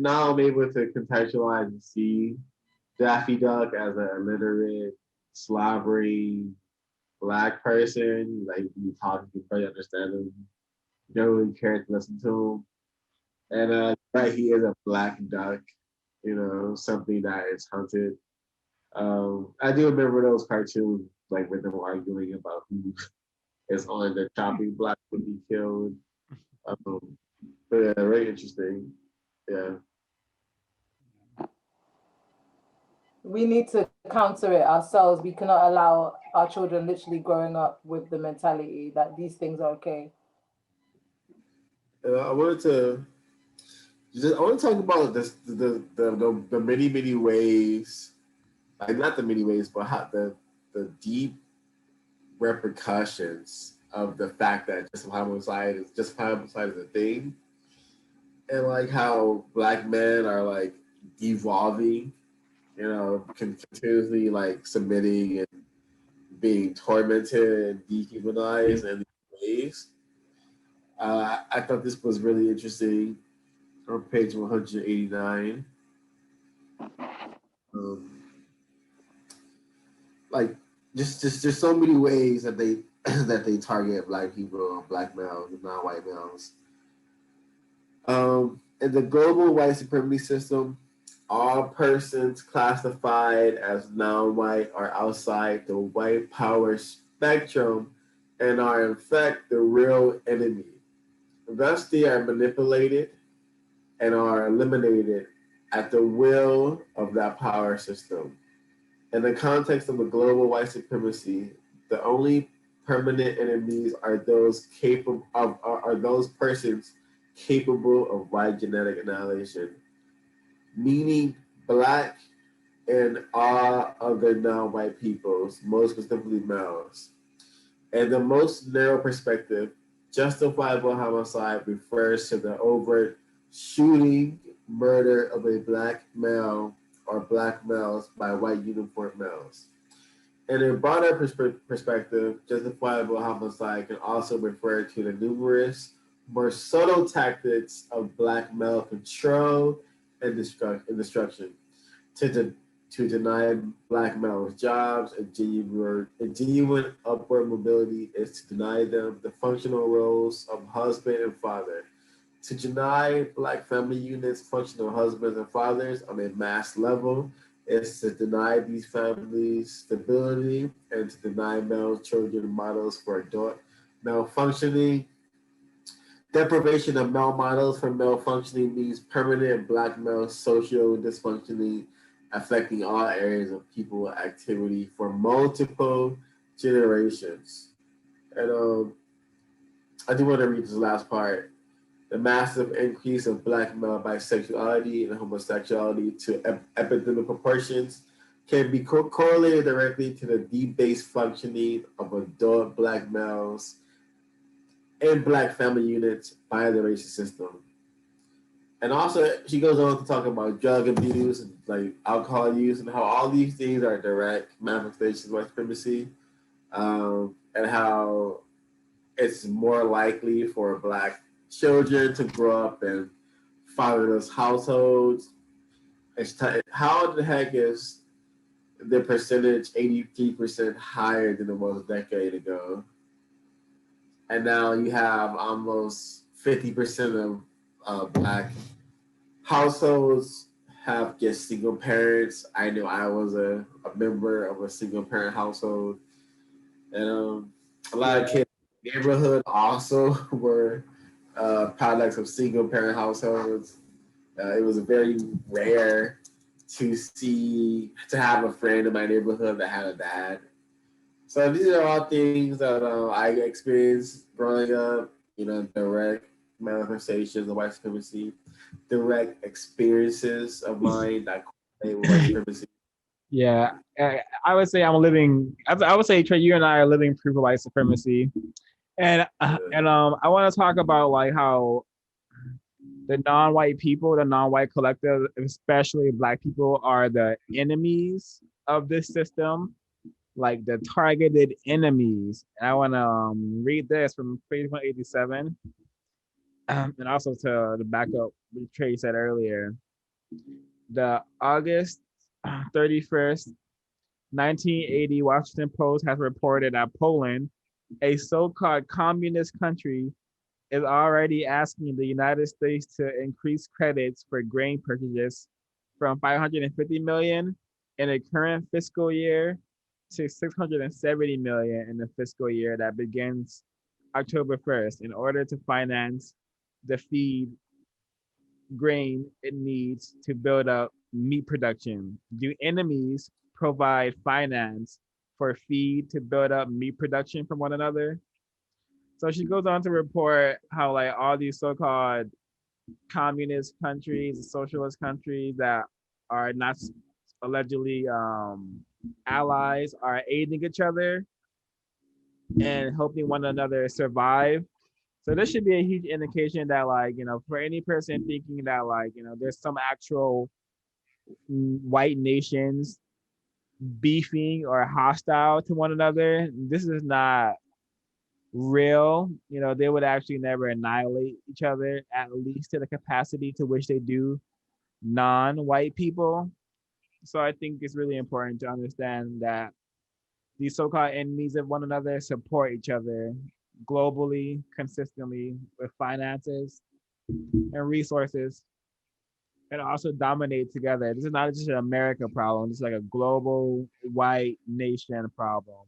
now I'm able to contextualize and see Daffy Duck as a illiterate, slobbering black person. Like you talk, you probably understand him. You don't really care to listen to him. And right, he is a black duck. Something that is hunted. I do remember those cartoons, like with them arguing about who is on the chopping block to be killed. But yeah, very interesting. Yeah. We need to counter it ourselves. We cannot allow our children literally growing up with the mentality that these things are okay. I want to talk about this the many ways, like not the many ways, but how the deep repercussions of the fact that justifiable homicide is a thing, and like how black men are like evolving, continuously like submitting and being tormented and dehumanized in these ways. I thought this was really interesting on page 189. Like just so many ways that they that they target black people, black males, and non-white males. In the global white supremacy system, all persons classified as non-white are outside the white power spectrum and are in fact the real enemy. Thus, they are manipulated and are eliminated at the will of that power system. In the context of a global white supremacy, the only permanent enemies are those persons capable of white genetic annihilation, meaning black and all other non-white peoples, most specifically males. And the most narrow perspective, justifiable homicide refers to the overt shooting, murder of a black male or black males by white uniformed males. In a broader perspective, justifiable homicide can also refer to the numerous, more subtle tactics of black male control and destruction to deny black males jobs and genuine upward mobility is to deny them the functional roles of husband and father. To deny black family units functional husbands and fathers on a mass level is to deny these families stability and to deny male children models for adult male functioning. Deprivation of male models for male functioning means permanent black male social dysfunctioning affecting all areas of people activity for multiple generations. And I do want to read this last part. The massive increase of black male bisexuality and homosexuality to epidemic proportions can be correlated directly to the deep-based functioning of adult black males and black family units by the racist system. And also, she goes on to talk about drug abuse and like alcohol use and how all these things are direct manifestations of white supremacy, and how it's more likely for black children to grow up in fatherless households. How the heck is the percentage 83% higher than it was a decade ago? And now you have almost 50% of black households have just single parents. I know I was a member of a single parent household. And a lot of kids in the neighborhood also were products of single parent households. It was very rare to have a friend in my neighborhood that had a dad. So these are all things that I experienced growing up, direct manifestations of white supremacy, direct experiences of mine that correlate with white supremacy. Yeah, I would say I would say, Trey, you and I are living proof of white supremacy. And I want to talk about like how the non-white people, the non-white collective, especially black people, are the enemies of this system. like the targeted enemies. And I want to read this from page 187, and also to the backup what Trey said earlier. The August 31st, 1980 Washington Post has reported that Poland, a so-called communist country, is already asking the United States to increase credits for grain purchases from 550 million in the current fiscal year to 670 million in the fiscal year that begins October 1st in order to finance the feed grain it needs to build up meat production. Do enemies provide finance for feed to build up meat production from one another? So she goes on to report how like all these so-called communist countries, socialist countries that are not allegedly allies are aiding each other and helping one another survive. So this should be a huge indication that like, for any person thinking that like, there's some actual white nations beefing or hostile to one another, this is not real. They would actually never annihilate each other, at least to the capacity to which they do non-white people. So I think it's really important to understand that these so-called enemies of one another support each other globally, consistently with finances and resources, and also dominate together. This is not just an America problem. This is like a global white nation problem.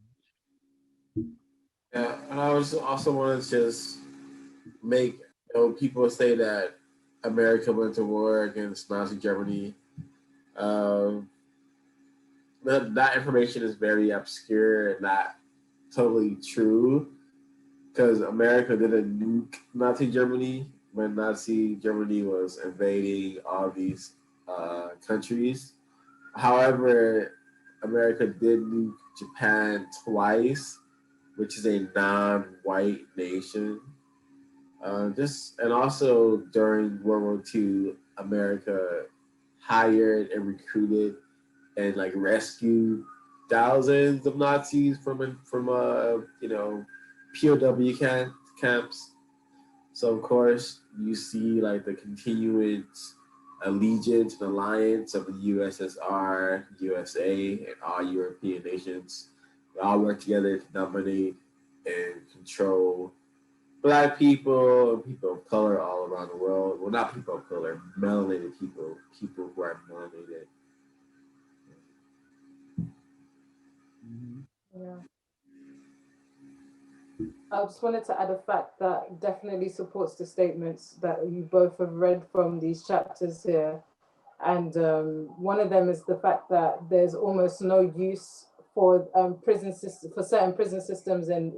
Yeah, and I was also want to just make people say that America went to war against Nazi Germany. Um, that information is very obscure and not totally true because America didn't nuke Nazi Germany when Nazi Germany was invading all these countries. However, America did nuke Japan twice, which is a non-white nation. And also during World War II, America hired and recruited and like rescued thousands of Nazis from POW camps. So of course you see like the continuous allegiance and alliance of the USSR, USA, and all European nations. They all work together to dominate and control Black people and people of color all around the world. Well, not people of color, melanated people, people who are melanated. Yeah. I just wanted to add a fact that definitely supports the statements that you both have read from these chapters here. And one of them is the fact that there's almost no use for prison system for certain prison systems in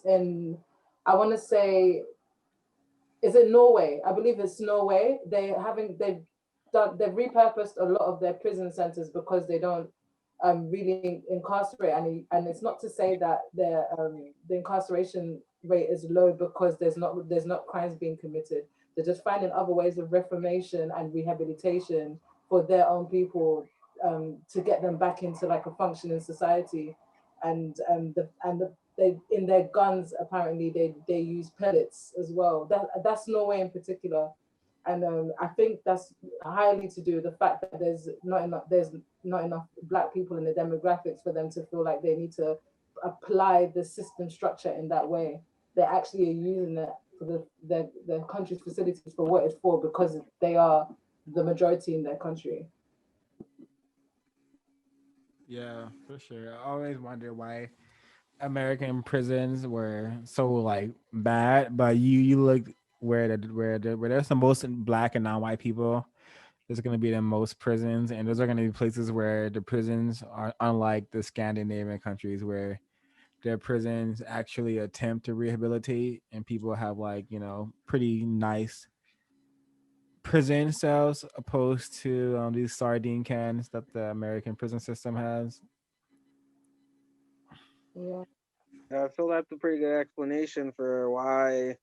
in I want to say, is it Norway? I believe it's Norway. They've repurposed a lot of their prison centers because they don't really incarcerate, and it's not to say that the incarceration rate is low because there's not crimes being committed. They're just finding other ways of reformation and rehabilitation for their own people, to get them back into like a functioning society, and they in their guns apparently they use pellets as well. That's Norway in particular, and I think that's highly to do with the fact that there's not enough Black people in the demographics for them to feel like they need to apply the system structure in that way. They actually are using it for the country's facilities for what it's for, because they are the majority in their country. Yeah, for sure. I always wonder why American prisons were so like bad, but you look where there's the most Black and non-white people, there's going to be the most prisons, and those are going to be places where the prisons are unlike the Scandinavian countries where their prisons actually attempt to rehabilitate, and people have like pretty nice prison cells opposed to these sardine cans that the American prison system has. Yeah. I feel that's a pretty good explanation for why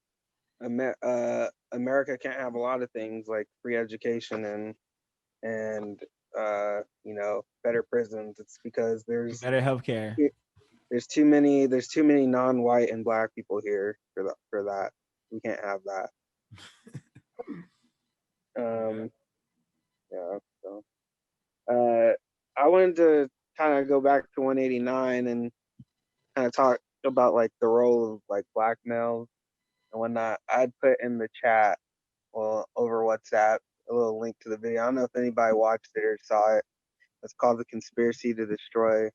America can't have a lot of things like free education and better prisons. It's because better healthcare. there's too many non-white and black people here for that. We can't have that. Yeah. So, I wanted to kind of go back to 189 and kind of talk about like the role of like black males and whatnot. I'd put in the chat, well, over WhatsApp, a little link to the video. I don't know if anybody watched it or saw it. It's called "The Conspiracy to Destroy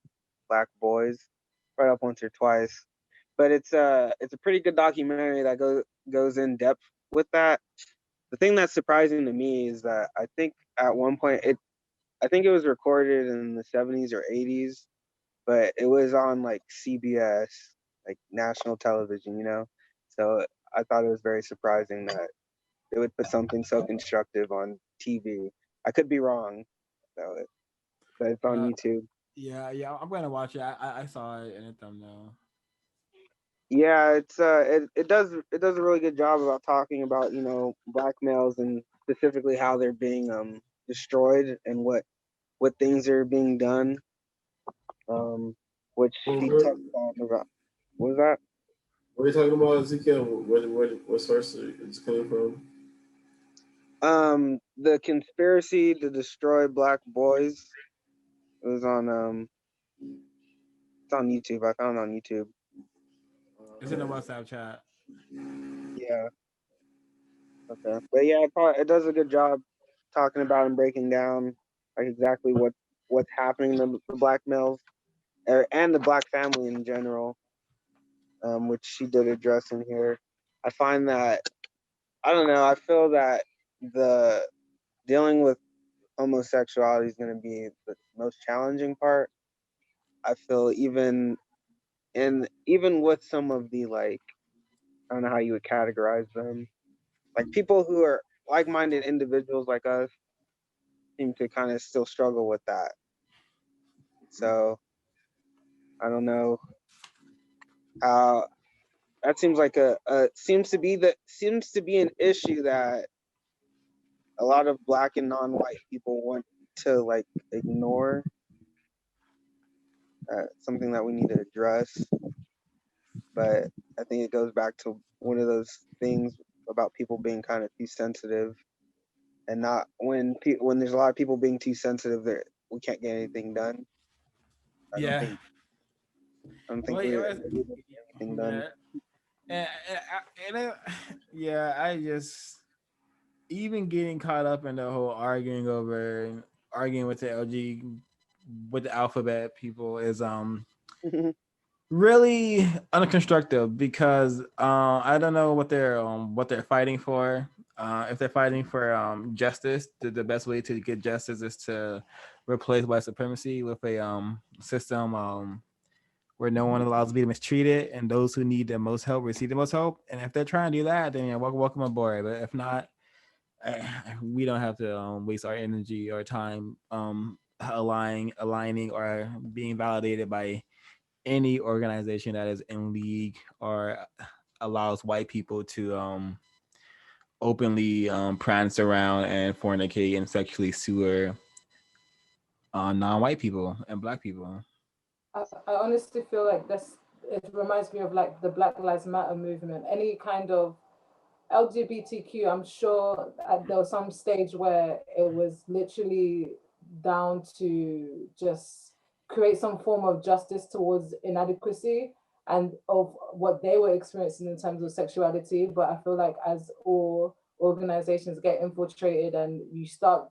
Black Boys." Right up once or twice, but it's a pretty good documentary that goes in depth with that. The thing that's surprising to me is that I think at one point I think it was recorded in the 70s or 80s, but it was on like CBS, like national television, So I thought it was very surprising that they would put something so constructive on TV. I could be wrong, so but it's on YouTube. Yeah, I'm gonna watch it. I saw it in a thumbnail. Yeah, it's it does a really good job about talking about black males and specifically how they're being destroyed and what things are being done, which he touched on about. What was that? What are you talking about, Ezekiel? What source is it coming from? The Conspiracy to Destroy Black Boys. It was on it's on YouTube. I found it on YouTube. It's in the WhatsApp chat. Yeah. Okay. But yeah, it does a good job talking about and breaking down like exactly what's happening to the black males and the black family in general, which she did address in here. I find that I don't know. I feel that the dealing with homosexuality is going to be the most challenging part. I feel even with some of the like, I don't know how you would categorize them, like people who are like-minded individuals like us seem to kind of still struggle with that. So I don't know how that seems like seems to be an issue that a lot of black and non-white people want to like ignore. Something that we need to address, but I think it goes back to one of those things about people being kind of too sensitive, and not when there's a lot of people being too sensitive that we can't get anything done. I don't think we're able to get anything done. I just even getting caught up in the whole arguing with the LG with the alphabet people is really unconstructive because I don't know what they're fighting for. If they're fighting for justice, the best way to get justice is to replace white supremacy with a system where no one allows to be mistreated and those who need the most help receive the most help. And if they're trying to do that, then welcome aboard. But if not, we don't have to waste our energy or time aligning or being validated by any organization that is in league or allows white people to openly prance around and fornicate and sexually sewer non-white people and black people. I honestly feel like it reminds me of like the Black Lives Matter movement. Any kind of LGBTQ, I'm sure there was some stage where it was literally down to just create some form of justice towards inadequacy and of what they were experiencing in terms of sexuality. But I feel like as all organizations get infiltrated and you start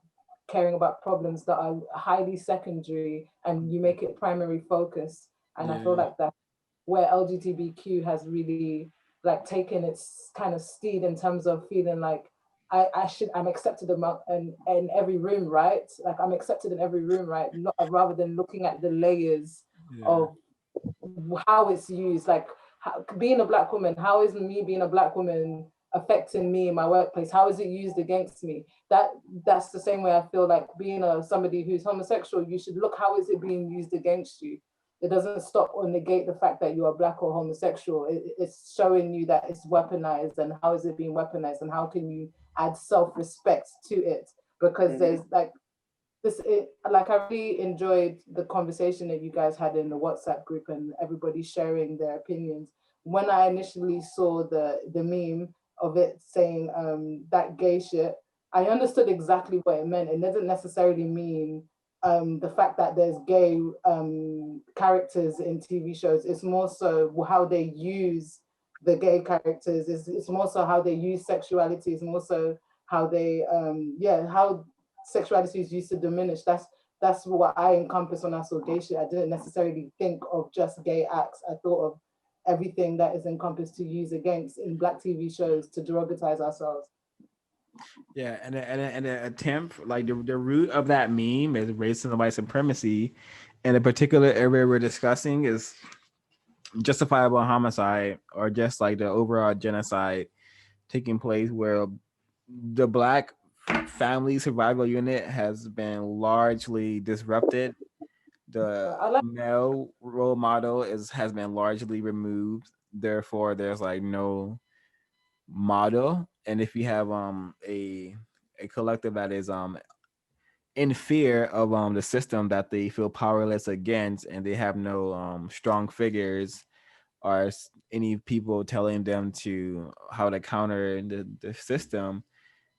caring about problems that are highly secondary and you make it primary focus, and I feel like that where LGBTQ has really like taken its kind of steed in terms of feeling like I'm accepted in every room, right? Like I'm accepted in every room, right? Not, rather than looking at the layers of how it's used, like being a black woman, how is me being a black woman affecting me in my workplace? How is it used against me? That's the same way I feel like being somebody who's homosexual, you should look how is it being used against you. It doesn't stop or negate the fact that you are black or homosexual. It's showing you that it's weaponized and how is it being weaponized and how can you add self-respect to it? Because there's like like I really enjoyed the conversation that you guys had in the WhatsApp group and everybody sharing their opinions. When I initially saw the meme of it saying that gay shit, I understood exactly what it meant. It doesn't necessarily mean the fact that there's gay characters in TV shows. It's more so how they use the gay characters. It's more so how they use sexuality. It's more so how they how sexuality is used to diminish. That's what I encompass when I saw gay shit. I didn't necessarily think of just gay acts. I thought of everything that is encompassed to use against in Black TV shows to derogatize ourselves. Yeah, and an attempt like the root of that meme is racism and white supremacy, and the particular area we're discussing is justifiable homicide, or just like the overall genocide taking place where the Black family survival unit has been largely disrupted. The male role model has been largely removed. Therefore, there's like no model. And if you have a collective that is in fear of the system that they feel powerless against, and they have no strong figures or any people telling them to how to counter the system,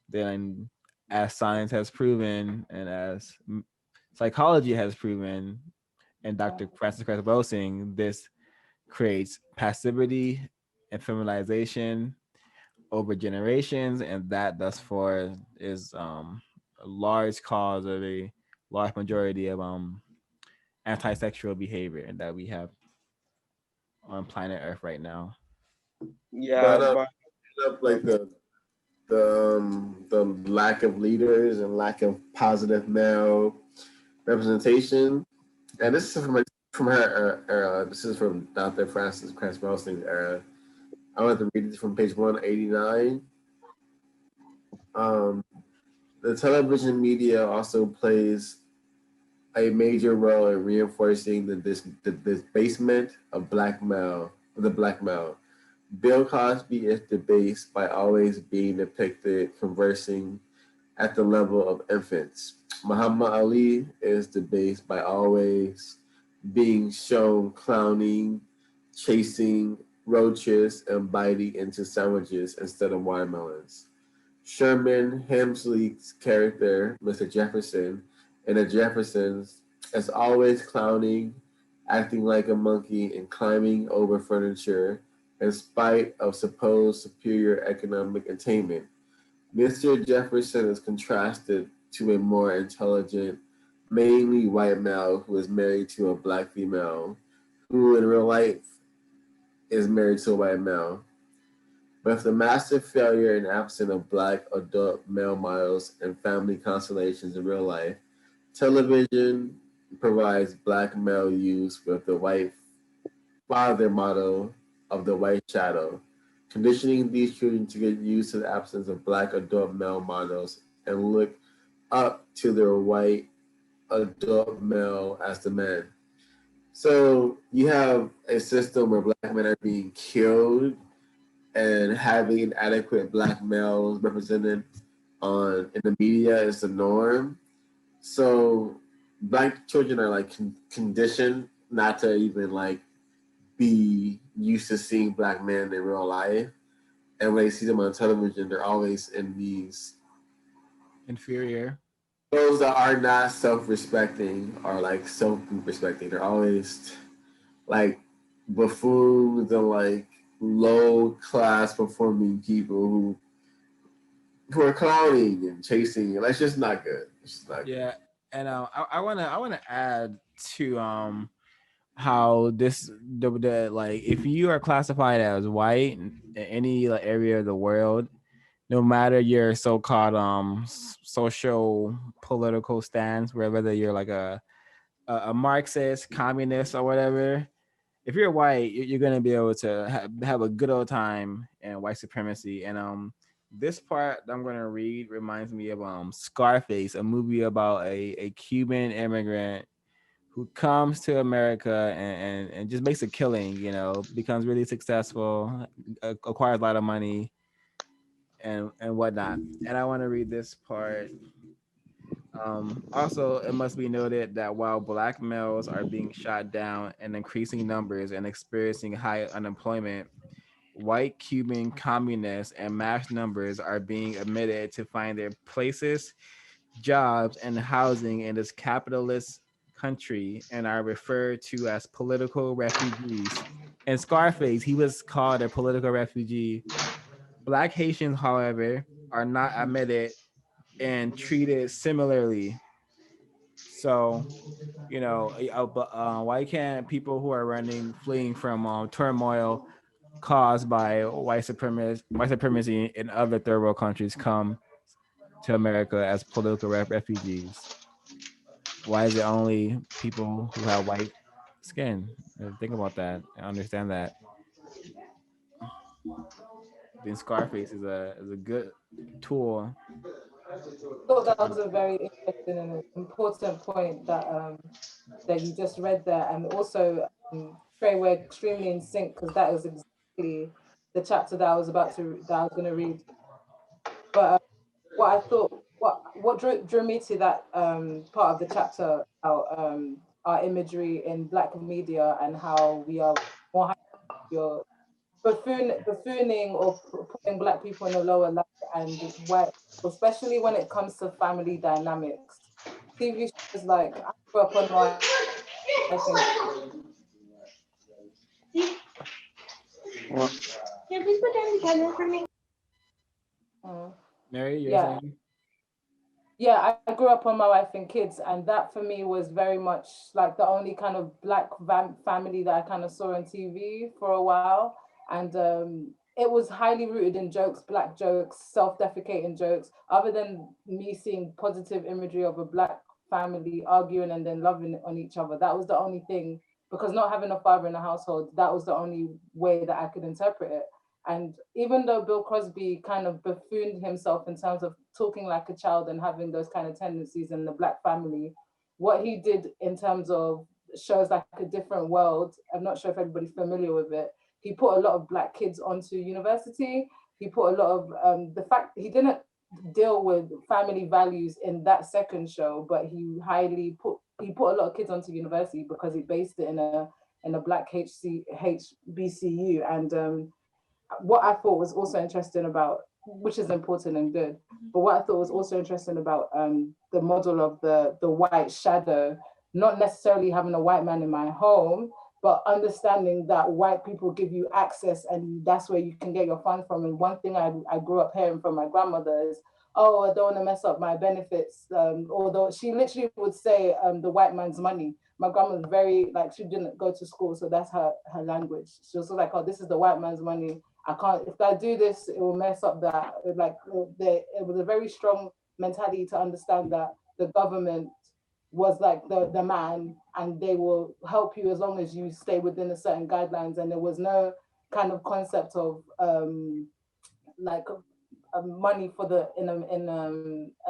then as science has proven and as psychology has proven, and Dr. Cress Welsing, this creates passivity and feminization over generations, and that thus far is a large cause of a large majority of anti-sexual behavior that we have on planet Earth right now. Yeah, but like the lack of leaders and lack of positive male representation, and this is from her era. This is from Dr. Frances Cress Welsing's era. I want to read it from page 189. The television media also plays a major role in reinforcing the debasement of the black male. Bill Cosby is debased by always being depicted conversing at the level of infants. Muhammad Ali is debased by always being shown clowning, chasing roaches, and biting into sandwiches instead of watermelons. Sherman Hemsley's character, Mr. Jefferson, in The Jeffersons, is always clowning, acting like a monkey, and climbing over furniture in spite of supposed superior economic attainment. Mr. Jefferson is contrasted to a more intelligent, mainly white male who is married to a black female, who in real life is married to a white male. With the massive failure and absence of black adult male models and family constellations in real life, television provides black male youth with the white father model of the white shadow, conditioning these children to get used to the absence of black adult male models and look up to their white adult male as the man. So you have a system where black men are being killed, and having adequate black males represented in the media is the norm. So black children are like conditioned not to even like be used to seeing black men in real life, and when they see them on television, they're always in these inferior. Those that are not self-respecting are like self-respecting. They're always like buffoons and like low-class performing people who are clowning and chasing. That's just not good. It's just not good. And I wanna add to how the like if you are classified as white in any like area of the world, no matter your so-called social political stance, whether you're like a Marxist, communist, or whatever, if you're white, you're gonna be able to have a good old time in white supremacy. And this part that I'm gonna read reminds me of Scarface, a movie about a Cuban immigrant who comes to America and just makes a killing, becomes really successful, acquires a lot of money and whatnot. And I want to read this part Also, it must be noted that while black males are being shot down in increasing numbers and experiencing high unemployment, white Cuban communists in mass numbers are being admitted to find their places, jobs, and housing in this capitalist country and are referred to as political refugees. In Scarface, he was called a political refugee. Black Haitians, however, are not admitted and treated similarly. So, why can't people who are fleeing from turmoil caused by white supremacy in other third world countries come to America as political refugees? Why is it only people who have white skin? Think about that and understand that. Then Scarface is a good tool. Thought that was a very interesting and important point that you just read there, and also Trey, we're extremely in sync because that is exactly the chapter that I was going to read. But what I thought, what drew me to that part of the chapter about our imagery in Black media and how we are more you're buffooning or putting Black people in a lower light, and why, especially when it comes to family dynamics. TV shows like I grew up on my I think Well, Can you please put down the camera for me? Mary, you're yeah, saying? yeah, I grew up on My Wife and Kids, and that for me was very much like the only kind of Black family that I kind of saw on TV for a while. And it was highly rooted in jokes, Black jokes, self-defecating jokes. Other than me seeing positive imagery of a Black family arguing and then loving on each other, that was the only thing. Because not having a father in the household, that was the only way that I could interpret it. And even though Bill Crosby kind of buffooned himself in terms of talking like a child and having those kind of tendencies in the Black family, what he did in terms of shows like A Different World, I'm not sure if everybody's familiar with it. He put a lot of Black kids onto university. He put a lot of the fact he didn't deal with family values in that second show, but he put a lot of kids onto university because he based it in a Black HBCU. And what I thought was also interesting about, which is important and good, but what I thought was also interesting about the model of the white shadow, not necessarily having a white man in my home, but understanding that white people give you access and that's where you can get your funds from. And one thing I grew up hearing from my grandmother is, oh, I don't want to mess up my benefits. Although she literally would say the white man's money. My grandma's very, like, she didn't go to school, so that's her language. She was like, oh, this is the white man's money. I can't, if I do this, it will mess up that. Like, it was a very strong mentality to understand that the government was like the man and they will help you as long as you stay within a certain guidelines. And there was no kind of concept of like money for the in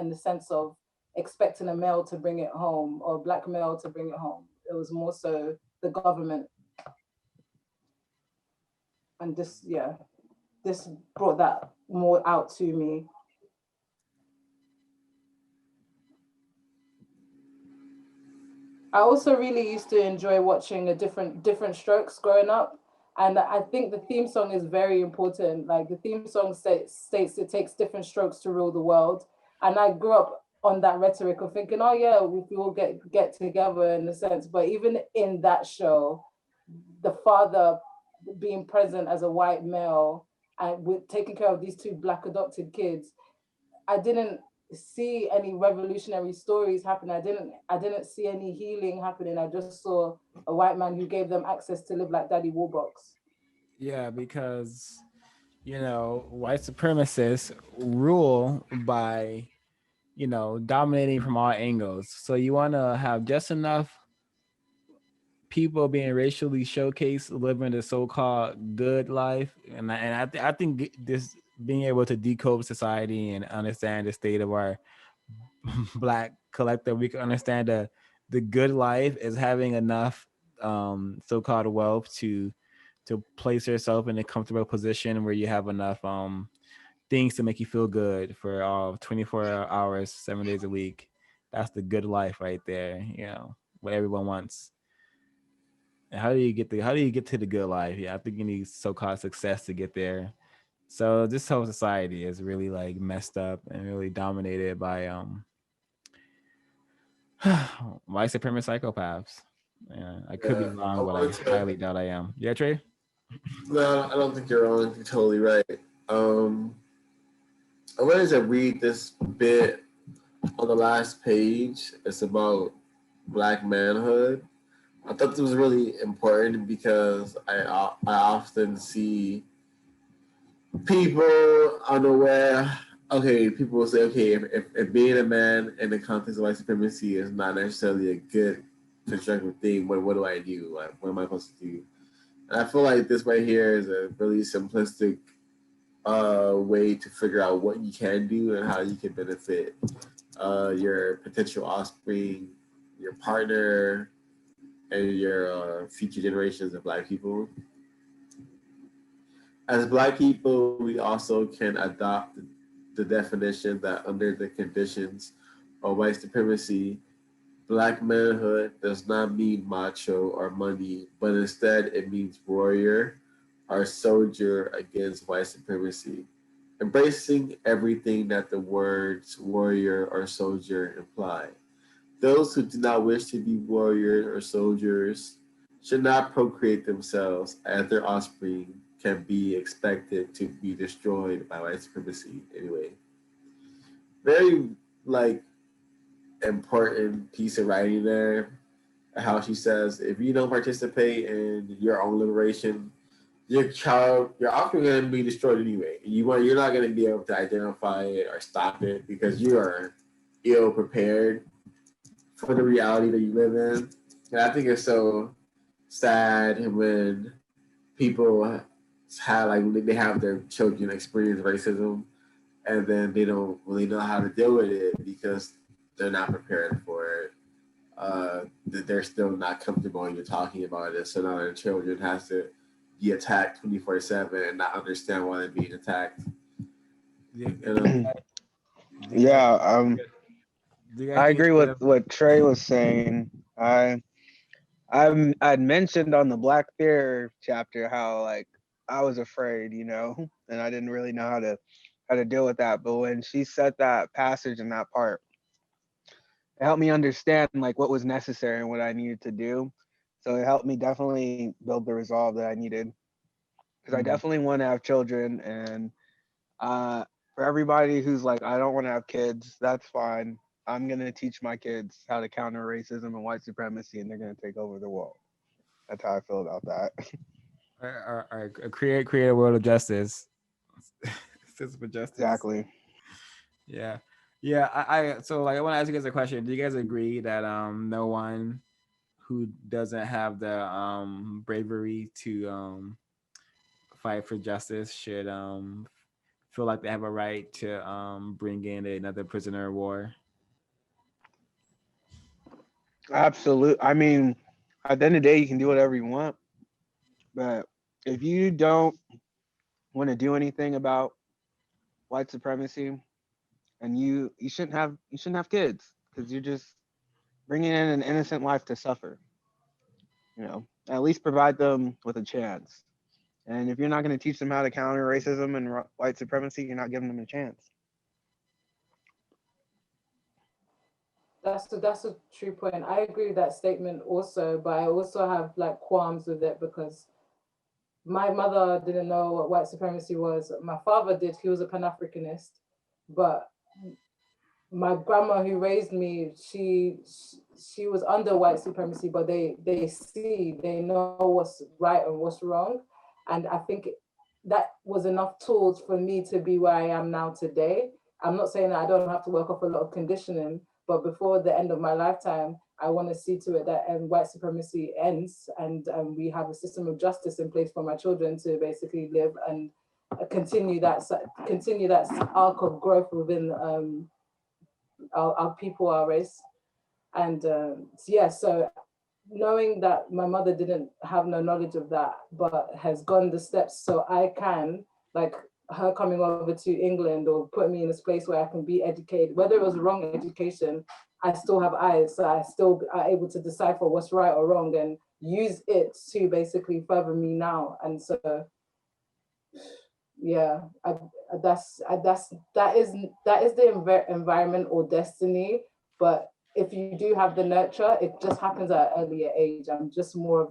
the sense of expecting a male to bring it home or a Black male to bring it home. It was more so the government. And this brought that more out to me. I also really used to enjoy watching a different strokes growing up. And I think the theme song is very important. Like the theme song states it takes different strokes to rule the world. And I grew up on that rhetoric of thinking, oh yeah, we all get together in a sense. But even in that show, the father being present as a white male and with taking care of these two Black adopted kids, I didn't see any revolutionary stories happen. I didn't see any healing happening. I just saw a white man who gave them access to live like Daddy Warbucks. Yeah, because white supremacists rule by dominating from all angles. So you want to have just enough people being racially showcased living the so-called good life, and I think this being able to decode society and understand the state of our Black collective, we can understand the good life is having enough so-called wealth to place yourself in a comfortable position where you have enough things to make you feel good for all 24 hours 7 days a week. That's the good life right there. You know, what everyone wants. And how do you get to the good life? Yeah, I think you need so-called success to get there. So this whole society is really like messed up and really dominated by white supremacist psychopaths. Yeah, I could be Yeah, wrong, but I highly doubt I am. Yeah, Trey? no, I don't think you're wrong. You're totally right. I wanted to read this bit on the last page. It's about Black manhood. I thought this was really important because I often see people unaware. Okay, people will say, okay, if being a man in the context of white supremacy is not necessarily a good constructive thing, what do I do? Like, what am I supposed to do? And I feel like this right here is a really simplistic way to figure out what you can do and how you can benefit your potential offspring, your partner, and your future generations of Black people. As Black people, we also can adopt the definition that under the conditions of white supremacy, Black manhood does not mean macho or money, but instead it means warrior or soldier against white supremacy, embracing everything that the words warrior or soldier imply. Those who do not wish to be warriors or soldiers should not procreate themselves, as their offspring can be expected to be destroyed by white supremacy anyway. Very like important piece of writing there. How she says, if you don't participate in your own liberation, your offspring is going to be destroyed anyway. You're not going to be able to identify it or stop it because you are ill prepared for the reality that you live in. And I think it's so sad when people have they have their children experience racism and then they don't really know how to deal with it because they're not prepared for it. That they're still not comfortable when you're talking about it. So now their children has to be attacked 24/7 and not understand why they're being attacked. You Yeah, guys I think it's agree good with of what Trey was saying. I'd mentioned on the Black Fear chapter how like I was afraid, and I didn't really know how to deal with that. But when she said that passage in that part, it helped me understand like what was necessary and what I needed to do. So it helped me definitely build the resolve that I needed because I definitely want to have children. And for everybody who's like, I don't want to have kids, that's fine. I'm gonna teach my kids how to counter racism and white supremacy, and they're gonna take over the world. That's how I feel about that. create a world of justice. System for justice. Exactly. Yeah. Yeah. So like I want to ask you guys a question. Do you guys agree that no one who doesn't have the bravery to fight for justice should feel like they have a right to bring in another prisoner of war? Absolutely. I mean, at the end of the day, you can do whatever you want, but if you don't want to do anything about white supremacy, and you shouldn't have kids because you're just bringing in an innocent life to suffer. At least provide them with a chance. And if you're not going to teach them how to counter racism and white supremacy, you're not giving them a chance. That's a true point. I agree with that statement also, but I also have like qualms with it because my mother didn't know what white supremacy was. My father did. He was a Pan-Africanist, but my grandma who raised me, she was under white supremacy, but they know what's right and what's wrong, and I think that was enough tools for me to be where I am now today. I'm not saying that I don't have to work off a lot of conditioning, but before the end of my lifetime, I want to see to it that white supremacy ends and we have a system of justice in place for my children to basically live and continue that arc of growth within our people, our race. And so knowing that my mother didn't have no knowledge of that, but has gone the steps so I can, like her coming over to England or put me in this place where I can be educated, whether it was wrong education, I still have eyes, so I still are able to decipher what's right or wrong and use it to basically further me now. And so, yeah, that is the environment or destiny. But if you do have the nurture, it just happens at an earlier age. I'm just more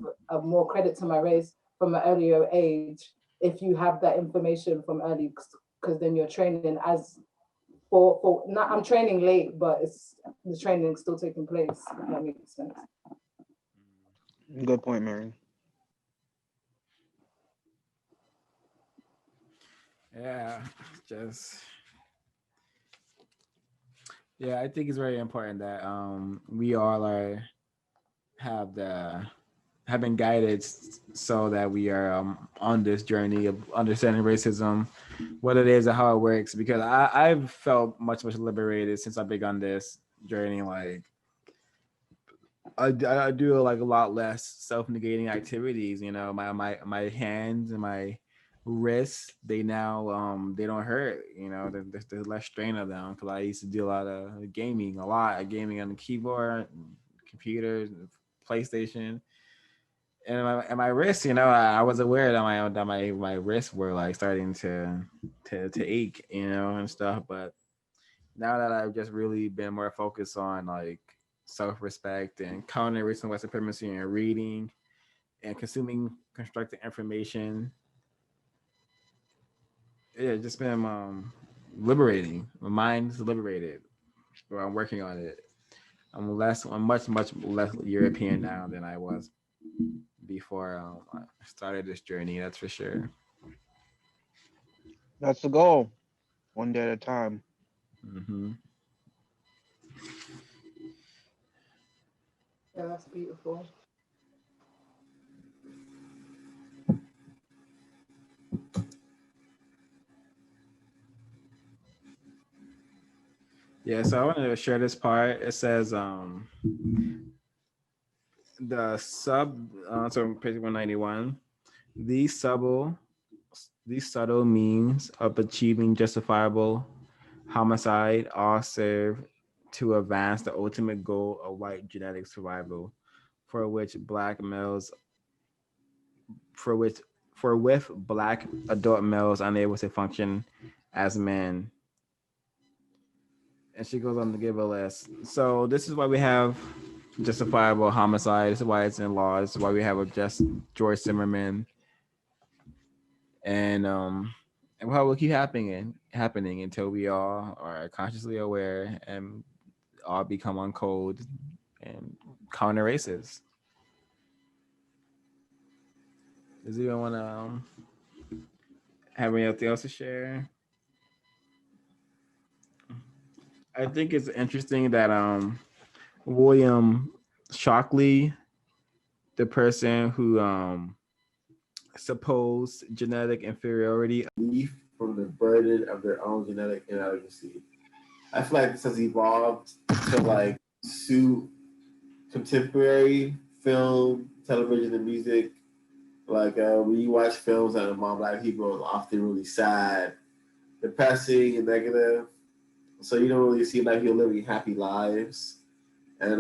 credit to my race from an earlier age. If you have that information from early, because then you're training as for not. I'm training late, but it's the training still taking place. If that makes sense. Good point, Mary. Yeah, just I think it's very important that we all have been guided so that we are on this journey of understanding racism, what it is and how it works. Because I've felt much liberated since I begun this journey. Like I do like a lot less self-negating activities. You know, my hands and my wrists, they now they don't hurt. You know, there's less strain of them because I used to do a lot of gaming, gaming on the keyboard, computers, PlayStation. And my wrists, you know, I was aware that my wrists were like starting to ache, you know, and stuff. But now that I've just really been more focused on like self-respect and countering racism, white supremacy, and reading and consuming constructive information, it's just been liberating. My mind's liberated. Well, I'm working on it. I'm much less European now than I was before I started this journey. That's for sure. That's the goal. One day at a time. Mm-hmm. Yeah, that's beautiful. Yeah, so I wanted to share this part. It says the so page 191. These subtle these subtle means of achieving justifiable homicide all serve to advance the ultimate goal of white genetic survival, for which black males for which for with black adult males unable to function as men. And she goes on to give a list. So this is why we have justifiable homicide. This is why it's in law. This is why we have a just George Zimmerman, and how will keep happening until we all are consciously aware and all become uncode and counter racist. Does anyone want to have anything else to share? I think it's interesting that William Shockley, the person who supposed genetic inferiority, Relief from the burden of their own genetic inadequacy. I feel like this has evolved to like suit contemporary film, television, and music. Like when you watch films that involve black people, it's often really sad, depressing, and negative. So you don't really see black people living happy lives. And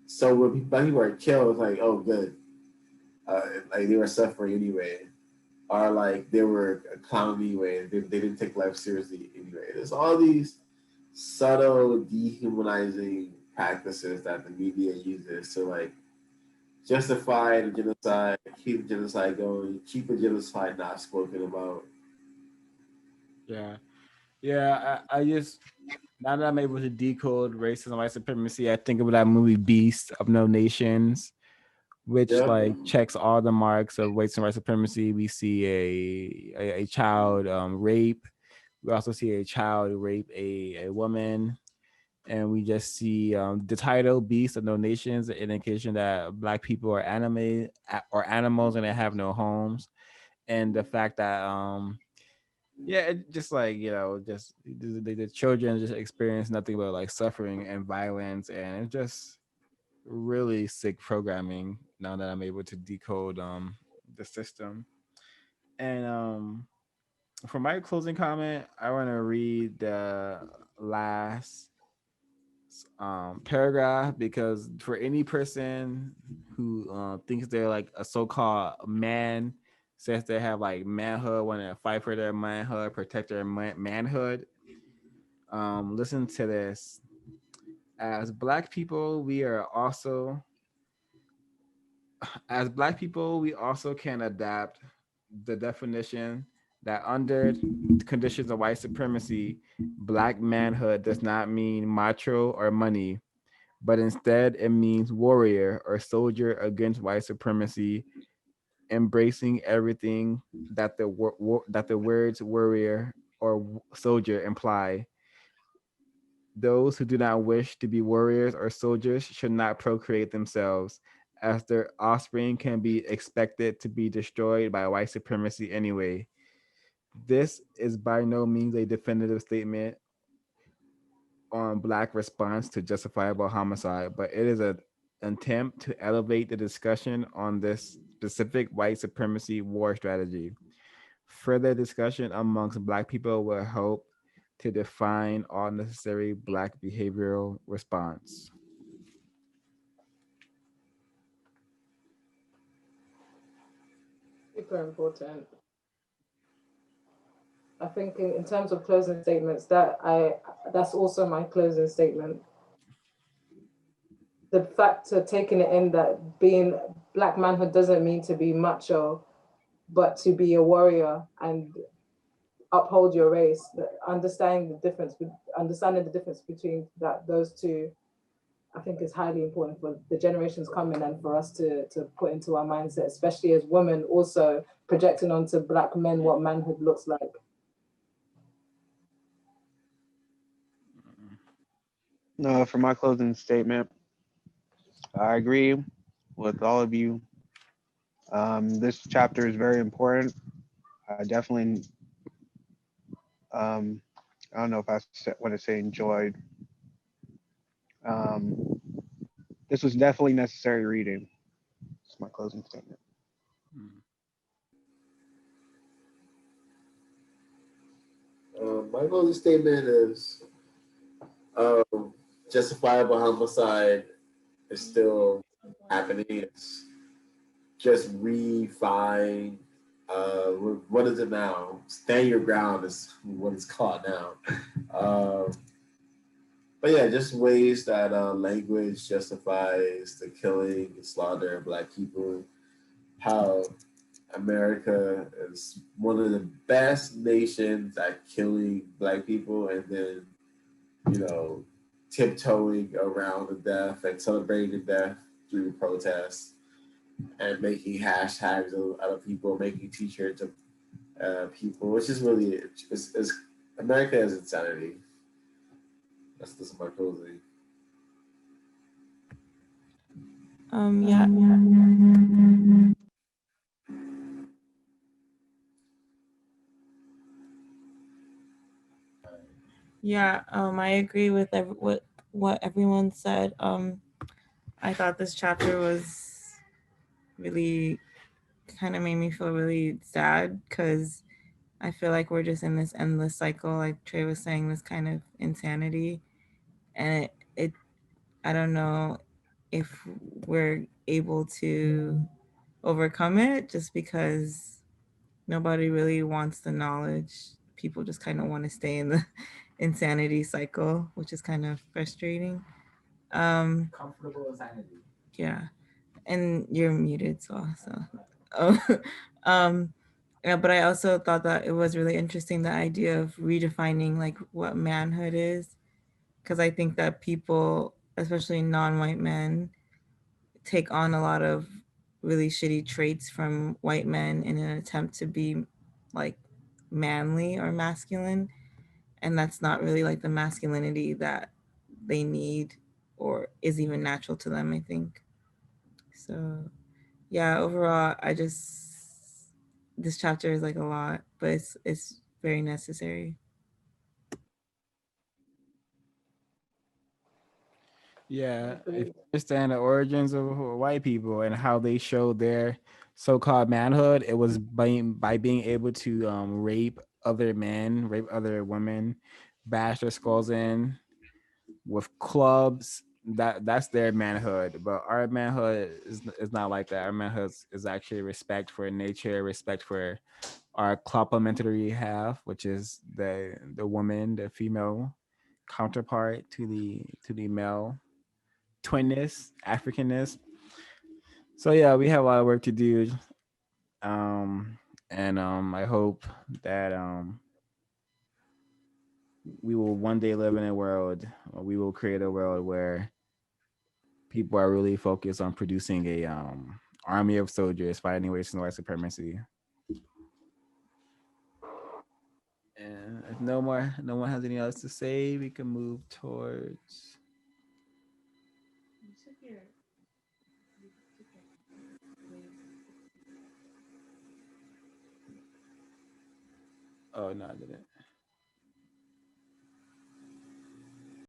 so when black people are killed, it's like, oh, good. Like they were suffering anyway. Or like they were a clown anyway. They didn't take life seriously anyway. There's all these subtle dehumanizing practices that the media uses to like justify the genocide, keep the genocide going, keep the genocide not spoken about. yeah, yeah. I just now that I'm able to decode racism, white supremacy, I think of that movie Beast of No Nations, which Yep. like checks all the marks of race and white supremacy. We see a child rape. We also see a child rape a woman, and we just see the title "Beast of No Nations," an indication that black people are or animals and they have no homes, and the fact that yeah, it just like just the children just experience nothing but like suffering and violence, and it's just really sick programming now that I'm able to decode the system. And for my closing comment, I want to read the last paragraph, because for any person who thinks they're like a so-called man, says they have like manhood, want to fight for their manhood, protect their manhood, listen to this. As black people, we also can adapt the definition that under conditions of white supremacy, black manhood does not mean macho or money, but instead it means warrior or soldier against white supremacy, embracing everything that the words warrior or soldier imply. Those who do not wish to be warriors or soldiers should not procreate themselves, as their offspring can be expected to be destroyed by white supremacy anyway. This is by no means a definitive statement on Black response to justifiable homicide, but it is an attempt to elevate the discussion on this specific white supremacy war strategy. Further discussion amongst Black people will help to define all necessary Black behavioral response. Super important. I think in terms of closing statements, that's also my closing statement. The fact of taking it in that being black manhood doesn't mean to be macho, but to be a warrior and uphold your race. Understanding the difference between those two, I think is highly important for the generations coming and for us to put into our mindset, especially as women, also projecting onto black men what manhood looks like. No, for my closing statement, I agree with all of you. This chapter is very important. I definitely, I don't know if I want to say enjoyed. Um, this was definitely necessary reading. That's my closing statement. My closing statement is justifiable homicide is still happening. It's just refined. What is it now? Stand your ground is what it's called now. But yeah, just ways that language justifies the killing and slaughter of Black people. How America is one of the best nations at killing Black people, and then, you know, tiptoeing around the death and celebrating the death through protests and making hashtags out of people, making T-shirts of people, which is really it's America is insanity. That's my closing. Yeah. Yeah, I agree with what everyone said. I thought this chapter was really kind of made me feel really sad because I feel like we're just in this endless cycle, like Trey was saying, this kind of insanity, and it I don't know if we're able to overcome it just because nobody really wants the knowledge. People just kind of want to stay in the insanity cycle, which is kind of frustrating. Comfortable insanity. Yeah, and you're muted, so yeah, but I also thought that it was really interesting, the idea of redefining like what manhood is, because I think that people, especially non-white men, take on a lot of really shitty traits from white men in an attempt to be like manly or masculine, and that's not really like the masculinity that they need or is even natural to them, I think. So yeah, overall this chapter is like a lot, but it's very necessary. Yeah, if you understand the origins of white people and how they showed their so-called manhood, it was by being able to rape other men, rape other women, bash their skulls in, with clubs. That's their manhood, but our manhood is not like that. Our manhood is actually respect for nature, respect for our complementary half, which is the woman, the female counterpart to the male twinness, Africanness. So yeah, we have a lot of work to do. And I hope that we will one day live in a world, or we will create a world where people are really focused on producing a army of soldiers fighting against white supremacy. And if no one has anything else to say, we can move towards. Oh no, I didn't.